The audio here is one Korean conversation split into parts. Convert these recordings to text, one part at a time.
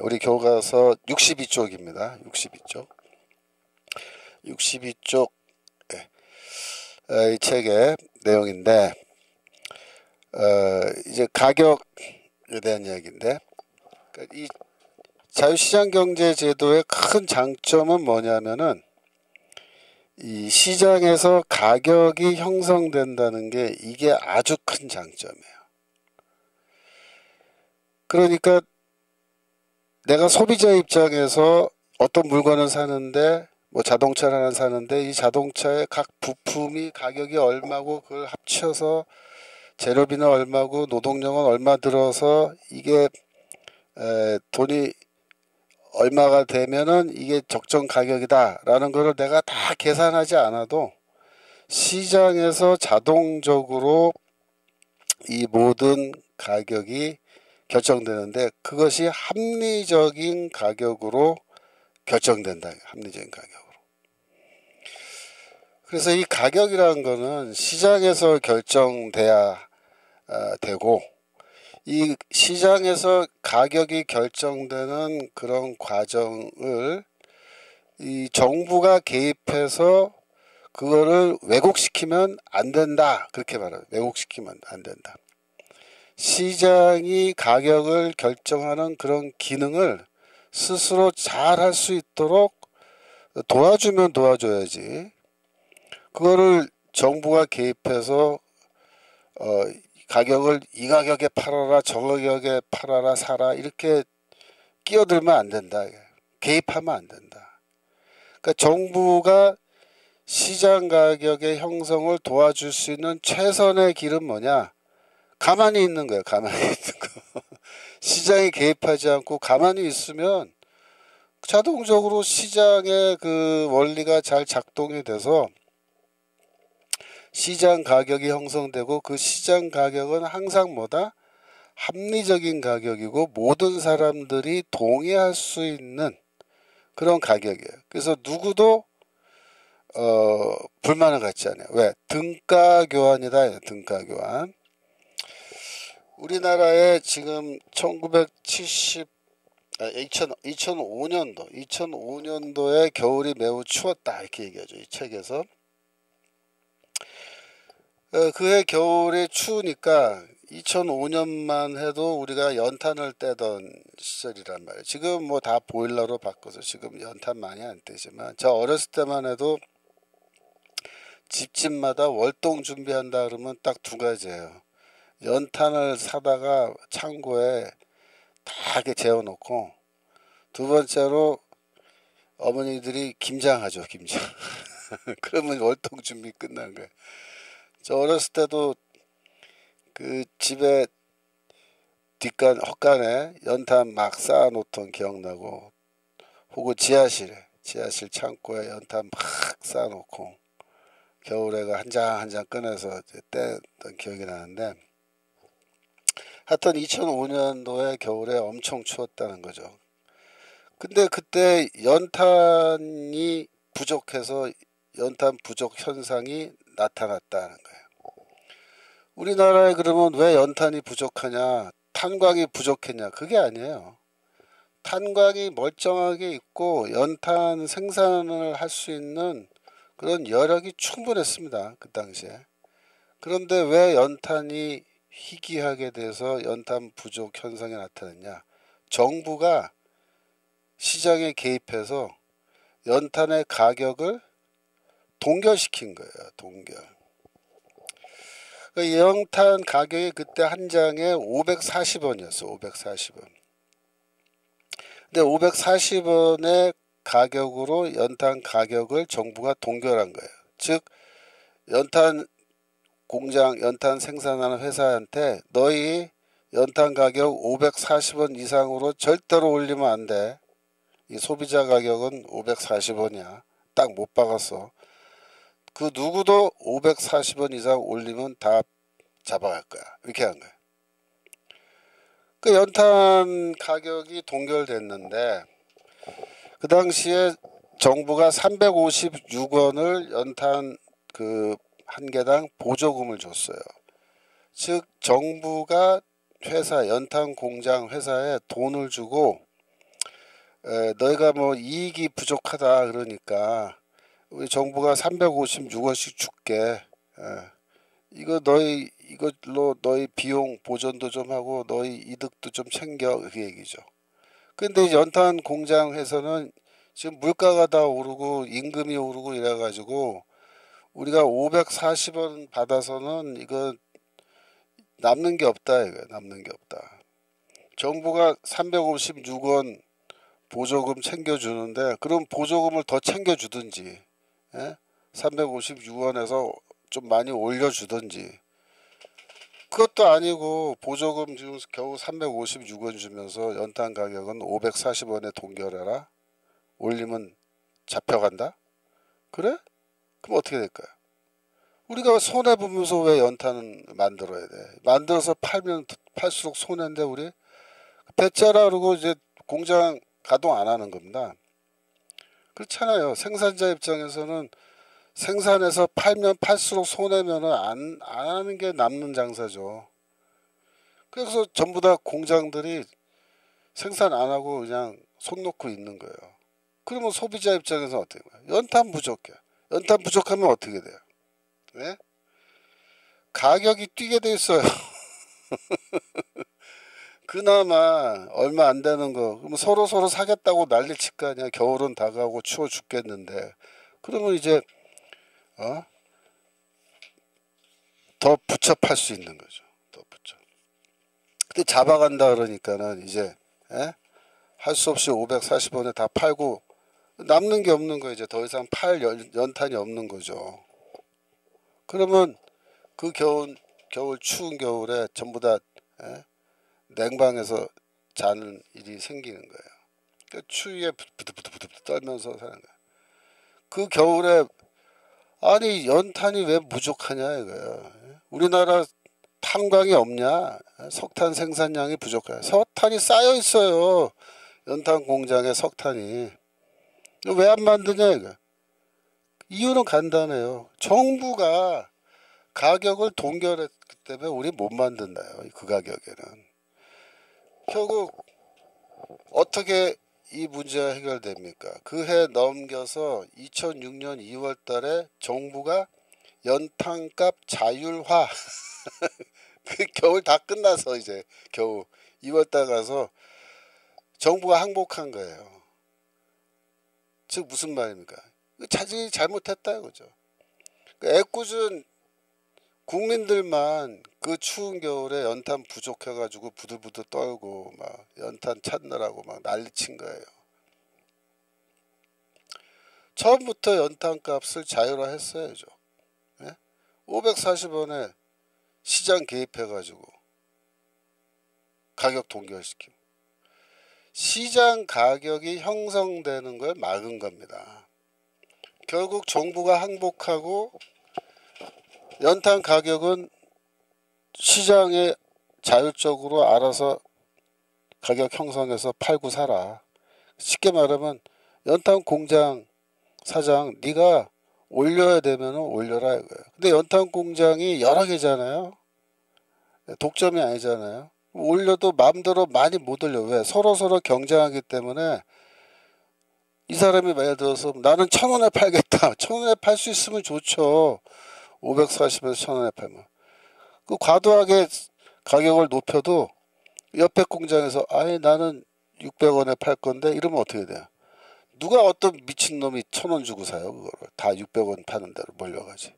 우리 교과서 62쪽입니다. 62쪽. 62쪽 이 책의 내용인데 이제 가격에 대한 이야기인데 이 자유시장 경제 제도의 큰 장점은 뭐냐면은 이 시장에서 가격이 형성된다는 게 이게 아주 큰 장점이에요. 그러니까 내가 소비자 입장에서 어떤 물건을 사는데 뭐 자동차를 하나 사는데 이 자동차의 각 부품이 가격이 얼마고 그걸 합쳐서 재료비는 얼마고 노동력은 얼마 들어서 이게 돈이 얼마가 되면은 이게 적정 가격이다 라는 거를 내가 다 계산하지 않아도 시장에서 자동적으로 이 모든 가격이 결정되는데 그것이 합리적인 가격으로 결정된다. 합리적인 가격으로. 그래서 이 가격이라는 거는 시장에서 결정돼야 되고 이 시장에서 가격이 결정되는 그런 과정을 이 정부가 개입해서 그거를 왜곡시키면 안 된다. 그렇게 말해요. 왜곡시키면 안 된다. 시장이 가격을 결정하는 그런 기능을 스스로 잘 할 수 있도록 도와주면 도와줘야지. 그거를 정부가 개입해서 가격을 이 가격에 팔아라 저 가격에 팔아라 사라 이렇게 끼어들면 안 된다. 개입하면 안 된다. 그러니까 정부가 시장 가격의 형성을 도와줄 수 있는 최선의 길은 뭐냐? 가만히 있는 거예요. 가만히 있는 거. 시장에 개입하지 않고 가만히 있으면 자동적으로 시장의 그 원리가 잘 작동이 돼서 시장 가격이 형성되고 그 시장 가격은 항상 뭐다? 합리적인 가격이고 모든 사람들이 동의할 수 있는 그런 가격이에요. 그래서 누구도 불만을 갖지 않아요. 왜? 등가 교환이다. 등가 교환. 우리나라에 지금 2005년도에 겨울이 매우 추웠다 이렇게 얘기하죠. 이 책에서. 그해 겨울에 추우니까 2005년만 해도 우리가 연탄을 떼던 시절이란 말이에요. 지금 뭐 다 보일러로 바꿔서 지금 연탄 많이 안 떼지만 저 어렸을 때만 해도 집집마다 월동 준비한다 그러면 딱 두 가지예요. 연탄을 사다가 창고에 다 이렇게 재워놓고 두 번째로 어머니들이 김장하죠. 김장. 그러면 월동 준비 끝난 거예요. 저 어렸을 때도 그 집에 뒷간 헛간에 연탄 막 쌓아놓던 기억나고 혹은 지하실 창고에 연탄 막 쌓아놓고 겨울에가 한 장 한 장 꺼내서 떼던 기억이 나는데 하여튼 2005년도에 겨울에 엄청 추웠다는 거죠. 근데 그때 연탄이 부족해서 연탄 부족 현상이 나타났다는 거예요. 우리나라에 그러면 왜 연탄이 부족하냐? 탄광이 부족했냐? 그게 아니에요. 탄광이 멀쩡하게 있고 연탄 생산을 할 수 있는 그런 여력이 충분했습니다. 그 당시에. 그런데 왜 연탄이 희귀하게 돼서 연탄 부족 현상이 나타났냐? 정부가 시장에 개입해서 연탄의 가격을 동결시킨 거예요. 동결. 그 연탄 가격이 그때 한 장에 540원이었어. 540원. 근데 540원의 가격으로 연탄 가격을 정부가 동결한 거예요. 즉 연탄 공장, 연탄 생산하는 회사한테 너희 연탄 가격 540원 이상으로 절대로 올리면 안 돼. 이 소비자 가격은 540원이야. 딱 못 박았어. 그 누구도 540원 이상 올리면 다 잡아갈 거야. 이렇게 한 거야. 그 연탄 가격이 동결됐는데 그 당시에 정부가 356원을 연탄 그 한 개당 보조금을 줬어요. 즉 정부가 회사 연탄 공장 회사에 돈을 주고 너희가 뭐 이익이 부족하다 그러니까 우리 정부가 356원씩 줄게. 이걸로 너희 비용 보전도 좀 하고 너희 이득도 좀 챙겨 그 얘기죠. 근데 연탄 공장에서는 지금 물가가 다 오르고 임금이 오르고 이래가지고 우리가 540원 받아서는 이거 남는 게 없다 이거 남는 게 없다. 정부가 356원 보조금 챙겨주는데 그럼 보조금을 더 챙겨주든지 356원에서 좀 많이 올려주든지 그것도 아니고 보조금 지금 겨우 356원 주면서 연탄 가격은 540원에 동결해라 올리면 잡혀간다? 그래? 그럼 어떻게 될까요? 우리가 손해보면서 왜 연탄은 만들어야 돼? 만들어서 팔면 팔수록 손해인데 우리 배짜라 그러고 이제 공장 가동 안 하는 겁니다. 그렇잖아요. 생산자 입장에서는 생산해서 팔면 팔수록 손해면은 안 하는 게 남는 장사죠. 그래서 전부 다 공장들이 생산 안 하고 그냥 손 놓고 있는 거예요. 그러면 소비자 입장에서 어떻게 돼요? 연탄 부족해. 연탄 부족하면 어떻게 돼요? 네? 가격이 뛰게 돼 있어요. 그나마 얼마 안 되는 거 그러면 서로 사겠다고 난리 칠 거 아니야. 겨울은 다가오고 추워 죽겠는데 그러면 이제 더 붙여 팔 수 있는 거죠. 더 붙여. 근데 잡아간다 그러니까는 이제 할 수 없이 540원에 다 팔고 남는 게 없는 거 이제 더 이상 팔 연탄이 없는 거죠. 그러면 그 겨울 추운 겨울에 전부 다 냉방에서 자는 일이 생기는 거예요. 그러니까 추위에 부들부들 떨면서 사는 거예요. 그 겨울에 아니 연탄이 왜 부족하냐 이거예요. 우리나라 탄광이 없냐? 석탄 생산량이 부족해. 석탄이 쌓여 있어요. 연탄 공장에 석탄이. 왜 안 만드냐 이거. 이유는 간단해요. 정부가 가격을 동결했기 때문에 우리 못 만든다요. 그 가격에는. 결국 어떻게 이 문제가 해결됩니까? 그 해 넘겨서 2006년 2월 달에 정부가 연탄값 자율화 그 겨울 다 끝나서 이제 겨우 2월 달 가서 정부가 항복한 거예요. 즉 무슨 말입니까? 자신이 잘못했다 이거죠. 애꿎은 국민들만 그 추운 겨울에 연탄 부족해가지고 부들부들 떨고 막 연탄 찾느라고 막 난리친 거예요. 처음부터 연탄값을 자율화했어야죠. 540원에 시장 개입해가지고 가격 동결시키고 시장 가격이 형성되는 걸 막은 겁니다. 결국 정부가 항복하고 연탄 가격은 시장에 자율적으로 알아서 가격 형성해서 팔고 살아. 쉽게 말하면 연탄 공장 사장 네가 올려야 되면 올려라 이거예요. 근데 연탄 공장이 여러 개잖아요. 독점이 아니잖아요. 올려도 마음대로 많이 못 올려. 왜? 서로 경쟁하기 때문에 이 사람이 예를 들어서 나는 1,000원에 팔겠다. 1,000원에 팔 수 있으면 좋죠. 540에서 1,000원에 팔면. 그 과도하게 가격을 높여도 옆에 공장에서 아니 나는 600원에 팔 건데 이러면 어떻게 돼요? 누가 어떤 미친놈이 1,000원 주고 사요 그거를. 다 600원 파는 대로 몰려가지.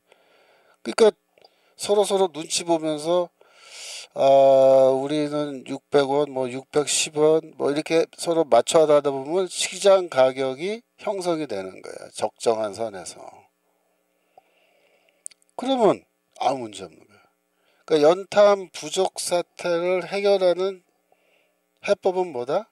그러니까 서로 눈치 보면서 우리는 600원 뭐 610원 뭐 이렇게 서로 맞춰 하다 보면 시장 가격이 형성이 되는 거예요. 적정한 선에서. 그러면 아무 문제 없는 거예요. 그러니까 연탄 부족 사태를 해결하는 해법은 뭐다?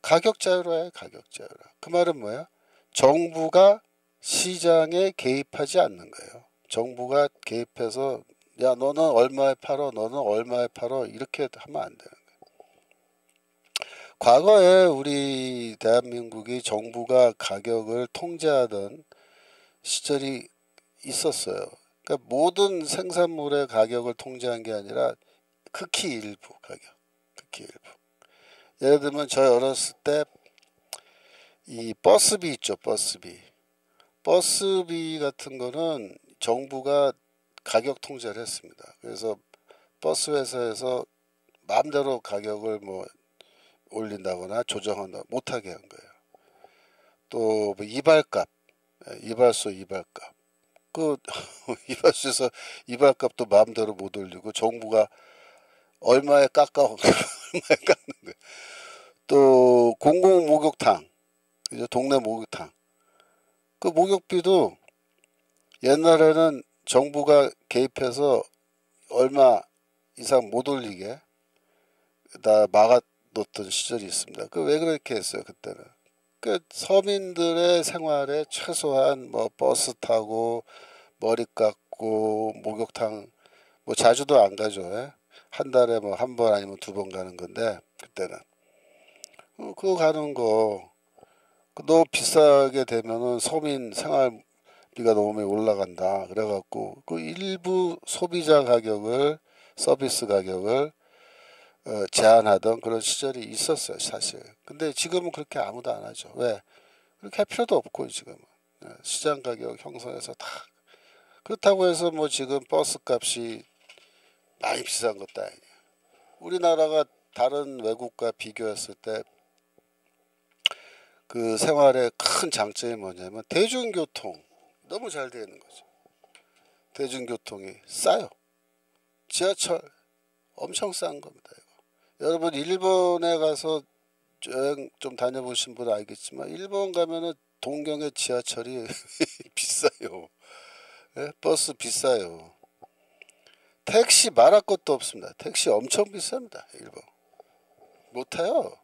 가격 자율화예요. 가격 자율화. 그 말은 뭐야? 정부가 시장에 개입하지 않는 거예요. 정부가 개입해서 야 너는 얼마에 팔어 너는 얼마에 팔어 이렇게 하면 안 되는 거예요. 과거에 우리 대한민국이 정부가 가격을 통제하던 시절이 있었어요. 그러니까 모든 생산물의 가격을 통제한 게 아니라 극히 일부 가격, 극히 일부. 예를 들면 저희 어렸을 때 이 버스비 있죠, 버스비. 버스비 같은 거는 정부가 가격 통제를 했습니다. 그래서 버스 회사에서 마음대로 가격을 뭐 올린다거나 조정한다 못하게 한 거예요. 또뭐 이발값, 이발소 이발값. 그 이발소에서 이발값도 마음대로 못 올리고 정부가 얼마에 깎아 얼마에 깎는 거예요. 또 공공 목욕탕, 그죠? 동네 목욕탕. 그 목욕비도 옛날에는 정부가 개입해서 얼마 이상 못 올리게 다 막아놓던 시절이 있습니다. 그 왜 그렇게 했어요 그때는? 그 서민들의 생활에 최소한 뭐 버스 타고 머리 깎고 목욕탕 뭐 자주도 안 가죠. 예? 한 달에 뭐 한 번 아니면 두 번 가는 건데 그때는 그거 가는 거 너무 비싸게 되면은 서민 생활비가 너무 많이 올라간다. 그래갖고 그 일부 소비자 가격을 서비스 가격을 제한하던 그런 시절이 있었어요, 사실. 근데 지금은 그렇게 아무도 안 하죠. 왜? 그렇게 할 필요도 없고 지금은 시장 가격 형성해서 다 그렇다고 해서 뭐 지금 버스 값이 많이 비싼 것도 아니에요. 우리나라가 다른 외국과 비교했을 때 그 생활의 큰 장점이 뭐냐면 대중교통 너무 잘 되어 있는 거죠. 대중교통이 싸요. 지하철 엄청 싼 겁니다. 이거. 여러분 일본에 가서 여행 좀 다녀보신 분은 알겠지만 일본 가면은 동경의 지하철이 비싸요. 예? 버스 비싸요. 택시 말할 것도 없습니다. 택시 엄청 비쌉니다. 일본 못 타요.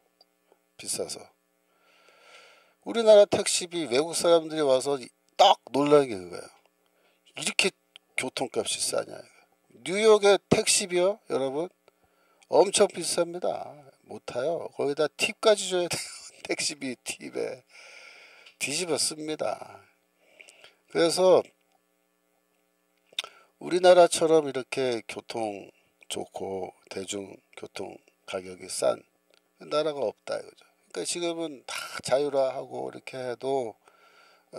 비싸서. 우리나라 택시비 외국 사람들이 와서 딱 놀라는 게 그거예요. 이렇게 교통값이 싸냐. 뉴욕의 택시비요, 여러분 엄청 비쌉니다. 못 타요. 거기다 팁까지 줘야 돼요. 택시비 팁에 뒤집어씁니다. 그래서 우리나라처럼 이렇게 교통 좋고 대중교통 가격이 싼 나라가 없다 이거죠. 그러니까 지금은 다 자율화하고 이렇게 해도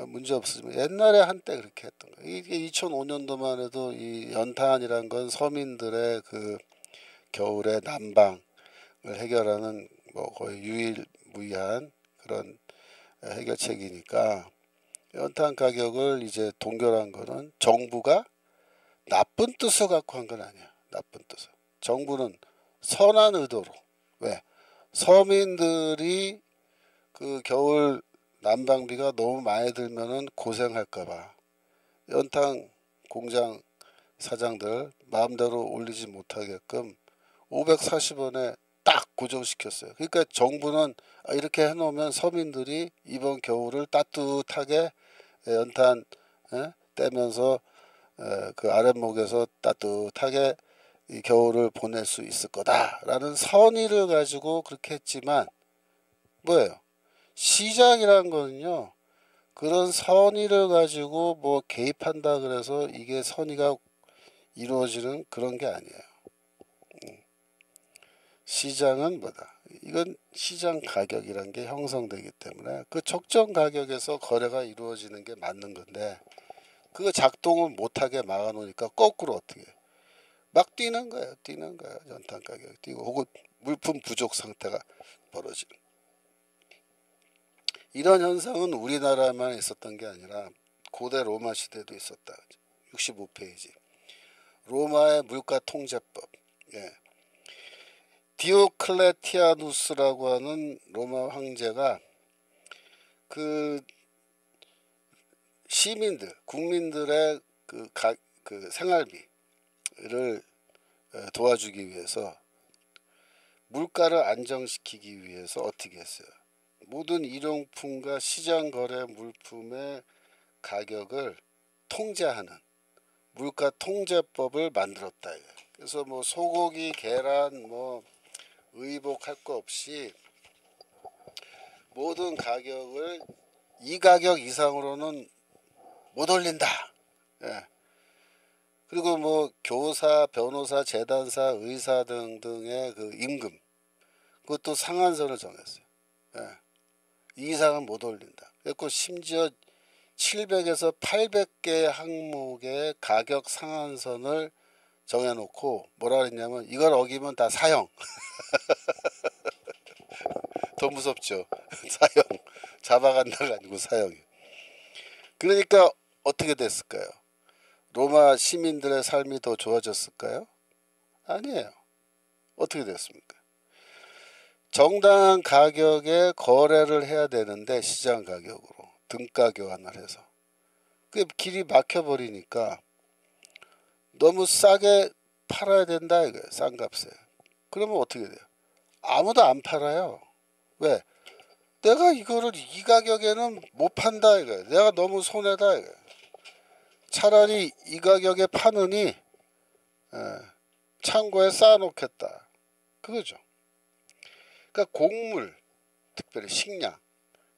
문제 없으지만 옛날에 한때 그렇게 했던 거예요. 이게 2005년도만 해도 이 연탄이란 건 서민들의 그 겨울의 난방을 해결하는 뭐 거의 유일무이한 그런 해결책이니까 연탄 가격을 이제 동결한 거는 정부가 나쁜 뜻을 갖고 한 건 아니야. 나쁜 뜻을. 정부는 선한 의도로. 왜? 서민들이 그 겨울 난방비가 너무 많이 들면은 고생할까봐 연탄 공장 사장들 마음대로 올리지 못하게끔 540원에 딱 고정시켰어요. 그러니까 정부는 이렇게 해놓으면 서민들이 이번 겨울을 따뜻하게 연탄 떼면서 그 아랫목에서 따뜻하게 이 겨울을 보낼 수 있을 거다라는 선의를 가지고 그렇게 했지만 뭐예요? 시장이라는 거는요. 그런 선의를 가지고 뭐 개입한다 그래서 이게 선의가 이루어지는 그런 게 아니에요. 시장은 뭐다? 이건 시장 가격이란 게 형성되기 때문에 그 적정 가격에서 거래가 이루어지는 게 맞는 건데 그거 작동을 못하게 막아놓으니까 거꾸로 어떻게 해요? 막 뛰는 거예요. 뛰는 거예요. 연탄 가격이 뛰고 혹은 물품 부족 상태가 벌어지는. 이런 현상은 우리나라만 있었던 게 아니라 고대 로마 시대도 있었다. 65페이지. 로마의 물가 통제법. 예. 디오클레티아누스라고 하는 로마 황제가 그 시민들, 국민들의 그 생활비를 도와주기 위해서 물가를 안정시키기 위해서 어떻게 했어요? 모든 일용품과 시장 거래 물품의 가격을 통제하는 물가 통제법을 만들었다. 그래서 뭐 소고기, 계란, 뭐 의복 할 거 없이 모든 가격을 이 가격 이상으로는 못 올린다. 예. 그리고 뭐 교사, 변호사, 재단사, 의사 등등의 그 임금 그것도 상한선을 정했어요. 예. 이 이상은 못 올린다. 그리고 심지어 700에서 800개의 항목의 가격 상한선을 정해놓고 뭐라 그랬냐면 이걸 어기면 다 사형. 더 무섭죠. 사형. 잡아간다가 아니고 사형이. 그러니까 어떻게 됐을까요? 로마 시민들의 삶이 더 좋아졌을까요? 아니에요. 어떻게 됐습니까? 정당한 가격에 거래를 해야 되는데 시장 가격으로 등가 교환을 해서 그 길이 막혀버리니까 너무 싸게 팔아야 된다 이거예요. 싼 값에. 그러면 어떻게 돼요? 아무도 안 팔아요. 왜? 내가 이거를 이 가격에는 못 판다 이거예요. 내가 너무 손해다 이거예요. 차라리 이 가격에 파느니 창고에 쌓아놓겠다. 그거죠. 그러니까 곡물, 특별히 식량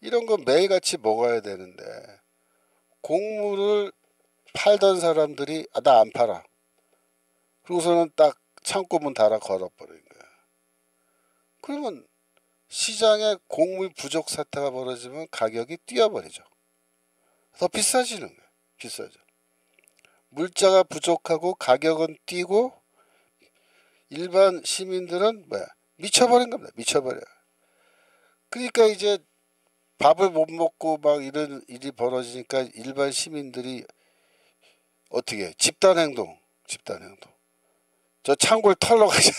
이런 거 매일같이 먹어야 되는데 곡물을 팔던 사람들이 나 안 팔아. 그러고서는 딱 창고 문 닫아 걸어버린 거야. 그러면 시장에 곡물 부족 사태가 벌어지면 가격이 뛰어버리죠. 더 비싸지는 거예요. 비싸죠. 물자가 부족하고 가격은 뛰고 일반 시민들은 뭐야? 미쳐버린 겁니다. 미쳐버려. 그러니까 이제 밥을 못 먹고 막 이런 일이 벌어지니까 일반 시민들이 어떻게 해? 집단행동. 저 창고를 털러 가자.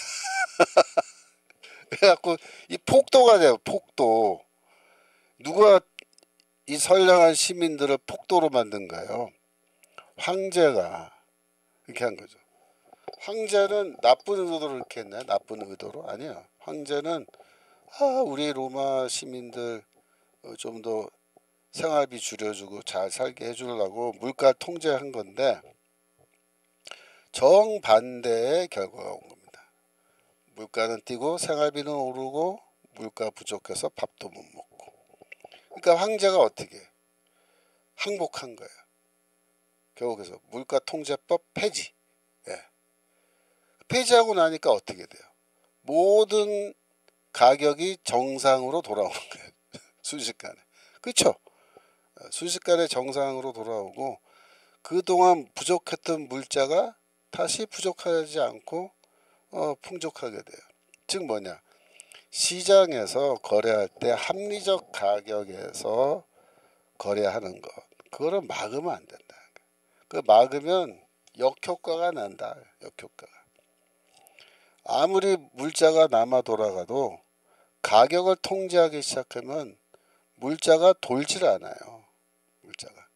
그래갖고 이 폭도가 돼요. 폭도. 누가 이 선량한 시민들을 폭도로 만든가요? 황제가 이렇게 한 거죠. 황제는 나쁜 의도로 이렇게 했나요? 나쁜 의도로? 아니요. 황제는 우리 로마 시민들 좀 더 생활비 줄여주고 잘 살게 해주려고 물가 통제한 건데 정반대의 결과가 온 겁니다. 물가는 뛰고 생활비는 오르고 물가 부족해서 밥도 못 먹고. 그러니까 황제가 어떻게 항복한 거예요. 결국에서 물가 통제법 폐지. 예. 폐지하고 나니까 어떻게 돼요? 모든 가격이 정상으로 돌아오는 거예요. 순식간에. 그렇죠? 순식간에 정상으로 돌아오고 그동안 부족했던 물자가 다시 부족하지 않고 풍족하게 돼요. 즉 뭐냐? 시장에서 거래할 때 합리적 가격에서 거래하는 것. 그거를 막으면 안 된다. 그 막으면 역효과가 난다. 역효과가. 아무리 물자가 남아 돌아가도 가격을 통제하기 시작하면 물자가 돌질 않아요. 물자가.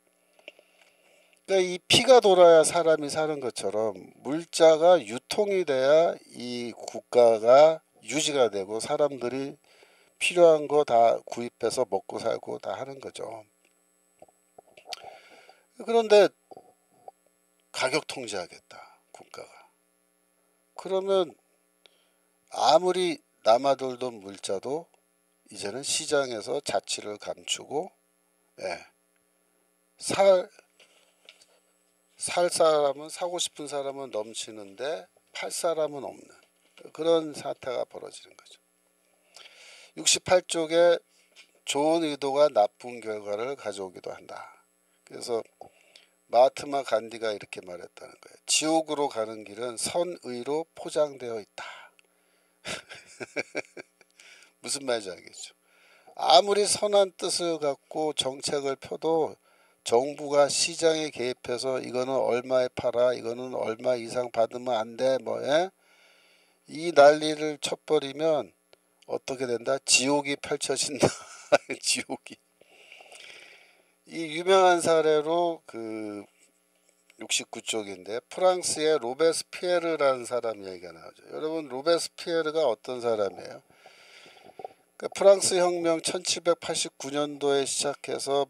그러니까 이 피가 돌아야 사람이 사는 것처럼 물자가 유통이 돼야 이 국가가 유지가 되고 사람들이 필요한 거 다 구입해서 먹고 살고 다 하는 거죠. 그런데 가격 통제하겠다. 국가가. 그러면 아무리 남아돌던 물자도 이제는 시장에서 자취를 감추고 살 사람은 사고 싶은 사람은 넘치는데 팔 사람은 없는 그런 사태가 벌어지는 거죠. 68쪽에 좋은 의도가 나쁜 결과를 가져오기도 한다. 그래서 마하트마 간디가 이렇게 말했다는 거예요. 지옥으로 가는 길은 선의로 포장되어 있다. 무슨 말인지 알겠죠? 아무리 선한 뜻을 갖고 정책을 펴도 정부가 시장에 개입해서 이거는 얼마에 팔아, 이거는 얼마 이상 받으면 안 돼, 이 난리를 쳐버리면 어떻게 된다? 지옥이 펼쳐진다. 지옥이. 이 유명한 사례로 그 69쪽인데 프랑스의 로베스피에르라는 사람 얘기가 나오죠. 여러분 로베스피에르가 어떤 사람이에요? 그러니까 프랑스 혁명 1789년도에 시작해서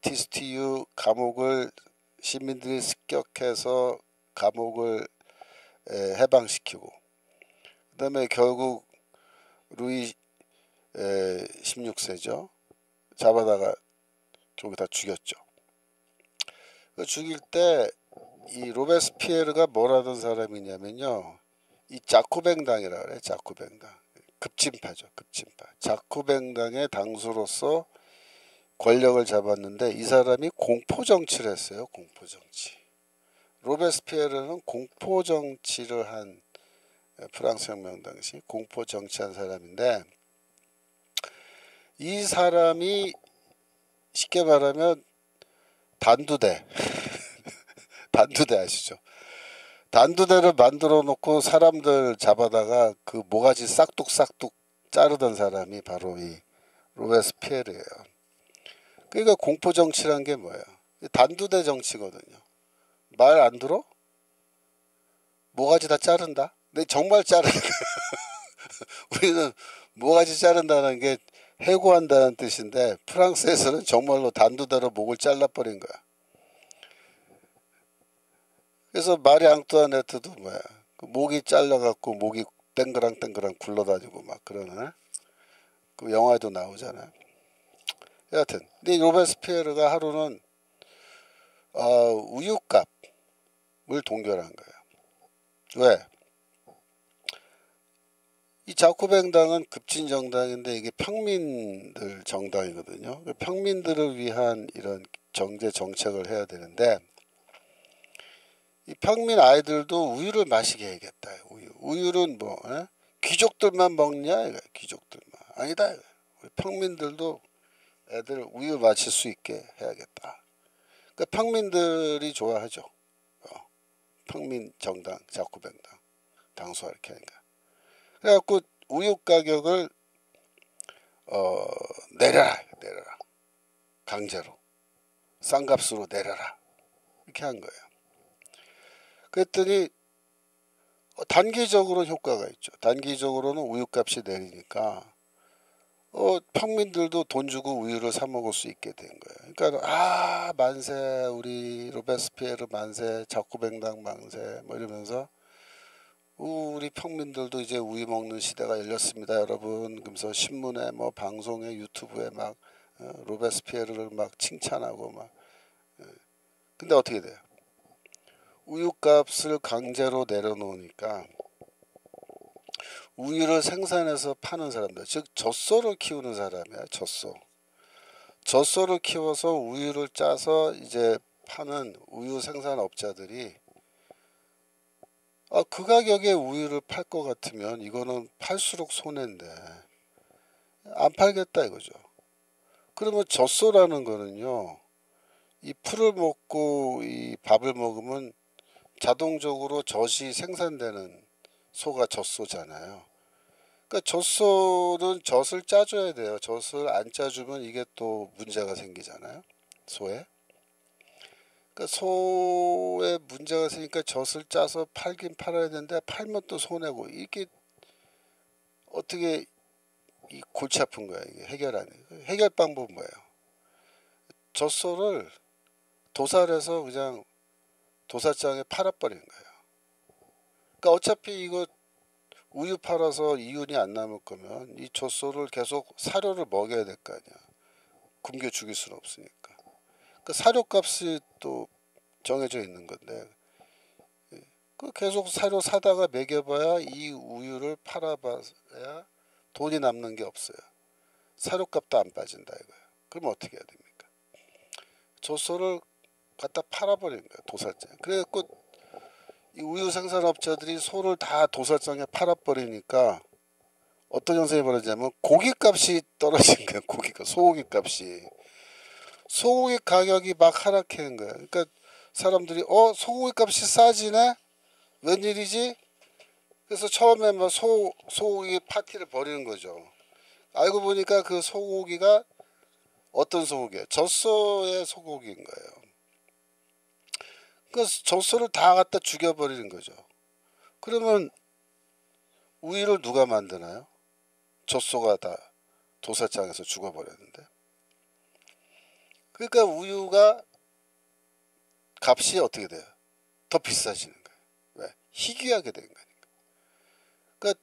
바티스티유 감옥을 시민들이 습격해서 감옥을 해방시키고 그 다음에 결국 루이 16세죠. 잡아다가 결국 다 죽였죠. 그 죽일 때 이 로베스피에르가 뭘 하던 사람이냐면요. 이 자코뱅당이라 그래. 자코뱅당. 급진파죠. 급진파. 자쿠뱅당의 당수로서 권력을 잡았는데 이 사람이 공포정치를 했어요. 공포정치. 로베스피에르는 공포정치를 한 프랑스 혁명 당시 공포정치한 사람인데 이 사람이 쉽게 말하면 단두대 단두대 아시죠? 단두대를 만들어 놓고 사람들 잡아다가 그 모가지 싹둑싹둑 자르던 사람이 바로 이 로베스피에르예요. 그러니까 공포정치란 게 뭐예요? 단두대 정치거든요. 말 안 들어? 모가지 다 자른다? 근데 정말 자르는 우리는 모가지 자른다는 게 해고한다는 뜻인데 프랑스에서는 정말로 단두대로 목을 잘라버린 거야. 그래서 마리 앙뚜아네트도 뭐야? 그 목이 잘라갖고 목이 땡그랑땡그랑 굴러다니고 막 그러는 그 영화도 나오잖아요. 여하튼 근데 로베스피에르가 하루는 우유값을 동결한 거예요. 왜? 이 자쿠뱅당은 급진 정당인데 이게 평민들 정당이거든요. 평민들을 위한 이런 경제 정책을 해야 되는데 이 평민 아이들도 우유를 마시게 해야겠다. 우유는 뭐 귀족들만 먹냐? 귀족들만 아니다. 우리 평민들도 애들 우유 마실 수 있게 해야겠다. 그러니까 평민들이 좋아하죠. 평민 정당, 자쿠뱅당 당수화 이렇게 하니까. 그래갖고 우유 가격을 내려라 강제로 싼 값으로 내려라 이렇게 한 거예요. 그랬더니 단기적으로 효과가 있죠. 단기적으로는 우유값이 내리니까 평민들도 돈 주고 우유를 사 먹을 수 있게 된 거예요. 그러니까 만세 우리 로베스피에르 만세 자쿠뱅당 만세 뭐 이러면서 우리 평민들도 이제 우유 먹는 시대가 열렸습니다 여러분. 그러면서 신문에 뭐 방송에 유튜브에 막 로베스피에르를 막 칭찬하고 막. 근데 어떻게 돼요? 우유값을 강제로 내려놓으니까 우유를 생산해서 파는 사람들, 즉 젖소를 키우는 사람이야. 젖소를 키워서 우유를 짜서 이제 파는 우유 생산업자들이 그 가격에 우유를 팔 것 같으면 이거는 팔수록 손해인데 안 팔겠다 이거죠. 그러면 젖소라는 거는요, 이 풀을 먹고 이 밥을 먹으면 자동적으로 젖이 생산되는 소가 젖소잖아요. 그러니까 젖소는 젖을 짜줘야 돼요. 젖을 안 짜주면 이게 또 문제가 생기잖아요. 소에. 그러니까 소에 문제가 생기니까 젖을 짜서 팔긴 팔아야 되는데 팔면 또 손해고 이게 어떻게 이 골치 아픈 거야. 이게 해결하는. 해결 방법은 뭐예요? 젖소를 도살해서 그냥 도살장에 팔아버리는 거예요. 그러니까 어차피 이거 우유 팔아서 이윤이 안 남을 거면 이 젖소를 계속 사료를 먹여야 될 거 아니야. 굶겨 죽일 수는 없으니까. 그 사료값이 또 정해져 있는 건데 그 계속 사료 사다가 먹여봐야 이 우유를 팔아봐야 돈이 남는 게 없어요. 사료값도 안 빠진다 이거예요. 그럼 어떻게 해야 됩니까? 젖소를 갖다 팔아버리는 거예요. 도살장. 그래갖고 이 우유 생산업자들이 소를 다 도살장에 팔아버리니까 어떤 현상이 벌어지냐면 고기값이 떨어진 거예요. 고기값, 소고기 값이. 소고기 가격이 막 하락하는 거예요. 그러니까 사람들이 소고기 값이 싸지네? 웬일이지? 그래서 처음에 막 소고기 파티를 벌이는 거죠. 알고 보니까 그 소고기가 어떤 소고기예요? 젖소의 소고기인 거예요. 그 젖소를 다 갖다 죽여버리는 거죠. 그러면 우유를 누가 만드나요? 젖소가 다 도살장에서 죽어버렸는데. 그러니까 우유가 값이 어떻게 돼요? 더 비싸지는 거예요. 왜? 희귀하게 된 거니까. 그러니까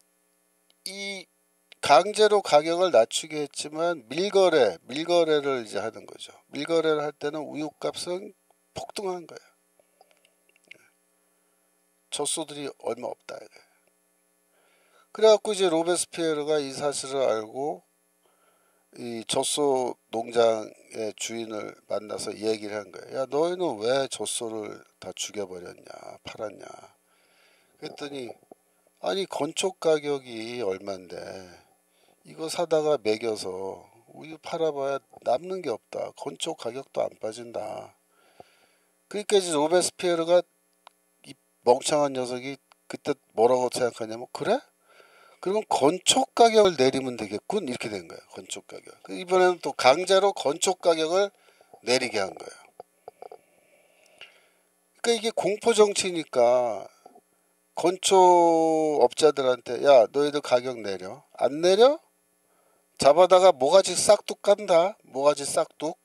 이 강제로 가격을 낮추게 했지만 밀거래를 이제 하는 거죠. 밀거래를 할 때는 우유값은 폭등한 거예요. 젖소들이 얼마 없다. 그래갖고 이제 로베스피에르가 이 사실을 알고 이 젖소 농장의 주인을 만나서 얘기를 한 거예요. 야, 너희는 왜 젖소를 다 죽여버렸냐, 팔았냐. 그랬더니 아니 건축 가격이 얼만데 이거 사다가 먹여서 우유 팔아봐야 남는 게 없다. 건축 가격도 안 빠진다. 그러니까 이제 로베스피에르가 이 멍청한 녀석이 그때 뭐라고 생각하냐면 그래? 그러면 건축 가격을 내리면 되겠군 이렇게 된 거예요. 건축 가격. 이번에는 또 강제로 건축 가격을 내리게 한 거예요. 그러니까 이게 공포 정치니까 건축업자들한테 야 너희들 가격 내려. 안 내려? 잡아다가 모가지 싹둑 간다. 모가지 싹둑.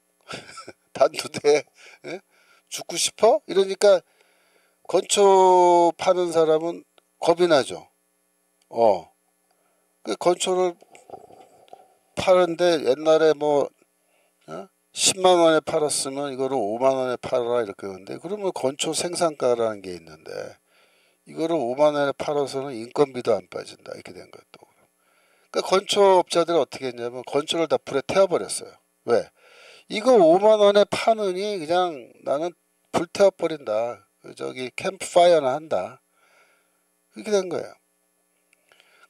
단두대. 예? 죽고 싶어? 이러니까 건축 파는 사람은 겁이 나죠. 그 건초를 파는데 옛날에 뭐 10만 원에 팔았으면 이거를 5만 원에 팔아라 이렇게 하는데 그러면 건초 생산가라는 게 있는데 이거를 5만 원에 팔아서는 인건비도 안 빠진다 이렇게 된 거예요. 또. 그러니까 건초업자들이 어떻게 했냐면 건초를 다 불에 태워버렸어요. 왜? 이거 5만 원에 파느니 그냥 나는 불 태워버린다. 저기 캠프파이어나 한다. 이렇게 된 거예요.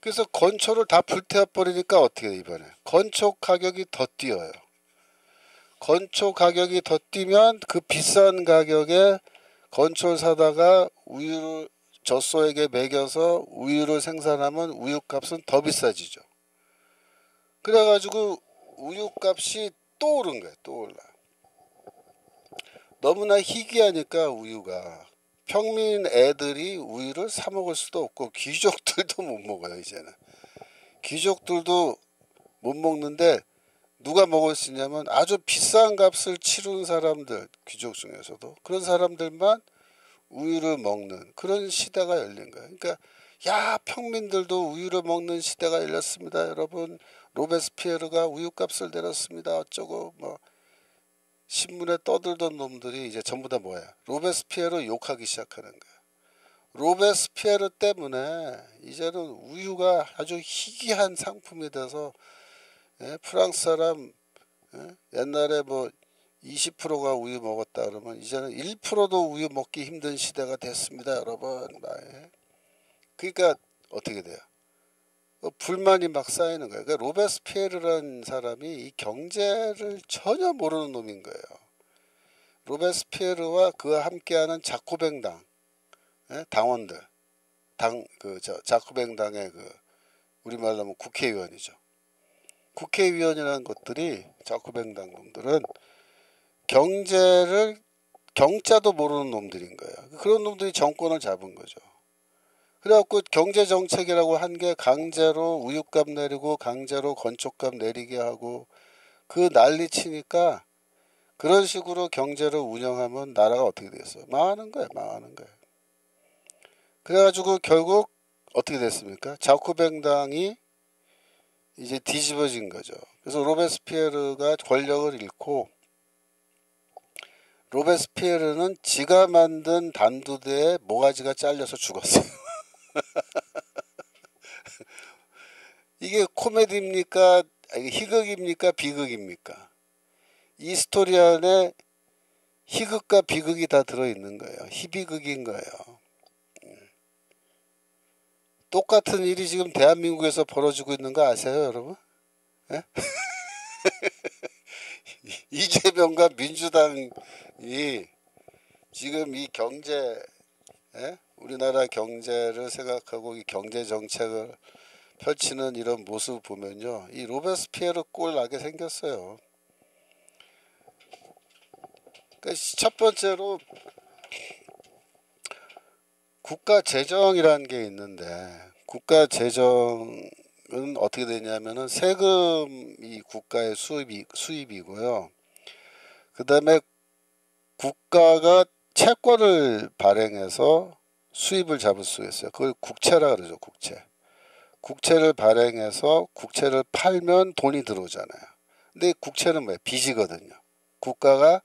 그래서 건초를 다 불태워버리니까 어떻게 돼 이번에 건초 가격이 더 뛰어요. 건초 가격이 더 뛰면 그 비싼 가격에 건초를 사다가 우유를 젖소에게 먹여서 우유를 생산하면 우유값은 더 비싸지죠. 그래가지고 우유값이 또 오른 거예요. 또 올라. 너무나 희귀하니까 우유가 평민 애들이 우유를 사 먹을 수도 없고 귀족들도 못 먹어요. 이제는 귀족들도 못 먹는데 누가 먹을 수 있냐면 아주 비싼 값을 치른 사람들, 귀족 중에서도 그런 사람들만 우유를 먹는 그런 시대가 열린 거예요. 그러니까 야 평민들도 우유를 먹는 시대가 열렸습니다. 여러분 로베스피에르가 우유값을 내렸습니다. 어쩌고 뭐 신문에 떠들던 놈들이 이제 전부 다 뭐야 로베스피에르 욕하기 시작하는 거야. 로베스피에르 때문에 이제는 우유가 아주 희귀한 상품이 돼서 프랑스 사람 옛날에 뭐 20%가 우유 먹었다 그러면 이제는 1%도 우유 먹기 힘든 시대가 됐습니다 여러분. 그러니까 어떻게 돼요? 불만이 막 쌓이는 거예요. 그러니까 로베스피에르라는 사람이 이 경제를 전혀 모르는 놈인 거예요. 로베스피에르와 그와 함께하는 자코뱅당 당원들, 자코뱅당의 우리말로 하면 국회의원이죠. 국회의원이라는 것들이 자코뱅당 놈들은 경자도 모르는 놈들인 거예요. 그런 놈들이 정권을 잡은 거죠. 그래갖고 경제정책이라고 한 게 강제로 우유값 내리고 강제로 건축값 내리게 하고 그 난리 치니까 그런 식으로 경제를 운영하면 나라가 어떻게 되겠어요? 망하는 거예요. 망하는 거예요. 그래가지고 결국 어떻게 됐습니까? 자코뱅당이 이제 뒤집어진 거죠. 그래서 로베스피에르가 권력을 잃고 로베스피에르는 지가 만든 단두대에 모가지가 잘려서 죽었어요. 이게 코미디입니까? 희극입니까? 비극입니까? 이 스토리 안에 희극과 비극이 다 들어있는 거예요. 희비극인 거예요. 똑같은 일이 지금 대한민국에서 벌어지고 있는 거 아세요, 여러분? 이재명과 민주당이 지금 이 우리나라 경제를 생각하고 이 경제 정책을 펼치는 이런 모습 보면요, 이 로베스피에르 꼴 나게 생겼어요. 그러니까 첫 번째로 국가 재정이라는 게 있는데 국가 재정은 어떻게 되냐면은 세금이 국가의 수입이고요. 그 다음에 국가가 채권을 발행해서 수입을 잡을 수 있어요. 그걸 국채라 그러죠. 국채를 발행해서 국채를 팔면 돈이 들어오잖아요. 근데 국채는 뭐예요? 빚이거든요. 국가가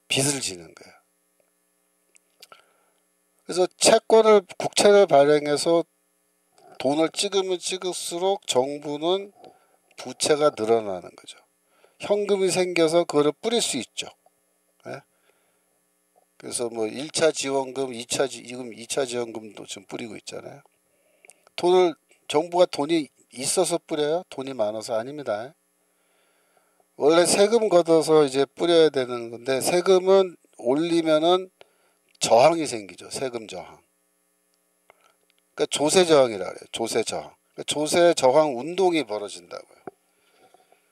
빚을 지는 거예요. 그래서 국채를 발행해서 돈을 찍으면 찍을수록 정부는 부채가 늘어나는 거죠. 현금이 생겨서 그거를 뿌릴 수 있죠. 예? 그래서 뭐 1차 지원금, 지금 2차 지원금도 지금 뿌리고 있잖아요. 정부가 돈이 있어서 뿌려요? 돈이 많아서? 아닙니다. 원래 세금 걷어서 이제 뿌려야 되는 건데, 세금은 올리면은 저항이 생기죠. 세금 저항. 그러니까 조세 저항이라 그래요. 조세 저항. 그러니까 조세 저항 운동이 벌어진다고요.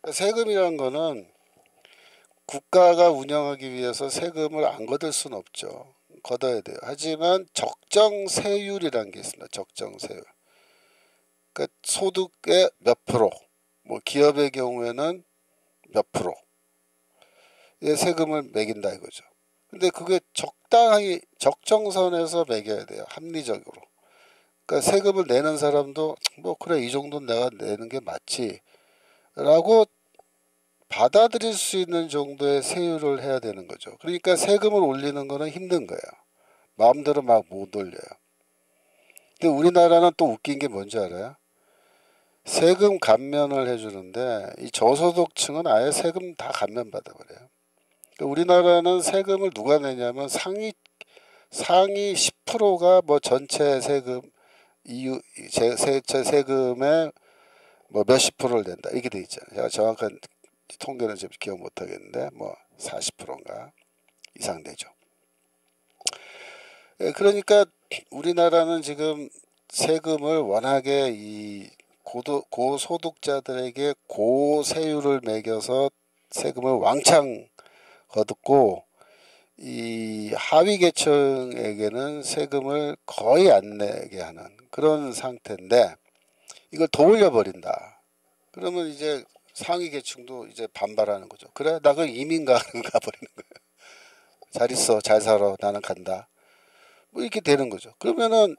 그러니까 세금이라는 거는 국가가 운영하기 위해서 세금을 안 걷을 수는 없죠. 걷어야 돼요. 하지만 적정세율이라는 게 있습니다. 적정세율. 그러니까 소득의 몇 프로, 뭐 기업의 경우에는 몇 프로의 세금을 매긴다 이거죠. 근데 그게 적당히 적정선에서 매겨야 돼요. 합리적으로. 그러니까 세금을 내는 사람도 뭐 그래 이 정도는 내가 내는 게 맞지 라고 받아들일 수 있는 정도의 세율을 해야 되는 거죠. 그러니까 세금을 올리는 거는 힘든 거예요. 마음대로 막 못 올려요. 근데 우리나라는 또 웃긴 게 뭔지 알아요? 세금 감면을 해주는데 이 저소득층은 아예 세금 다 감면 받아버려요. 그러니까 우리나라는 세금을 누가 내냐면 상위 10%가 뭐 전체 세금 세금의 뭐 몇십 프로를 낸다 이렇게 돼 있잖아요. 제가 정확한 통계는 지금 기억 못 하겠는데 뭐 40%인가 이상 되죠. 그러니까 우리나라는 지금 세금을 워낙에 이 고소득자들에게 고세율을 매겨서 세금을 왕창 거뒀고 이 하위 계층에게는 세금을 거의 안 내게 하는 그런 상태인데 이걸 더 올려버린다. 그러면 이제 상위 계층도 이제 반발하는 거죠. 그래 나 그럼 이민 가버리는 거예요. 잘 있어 잘 살아 나는 간다. 뭐 이렇게 되는 거죠. 그러면은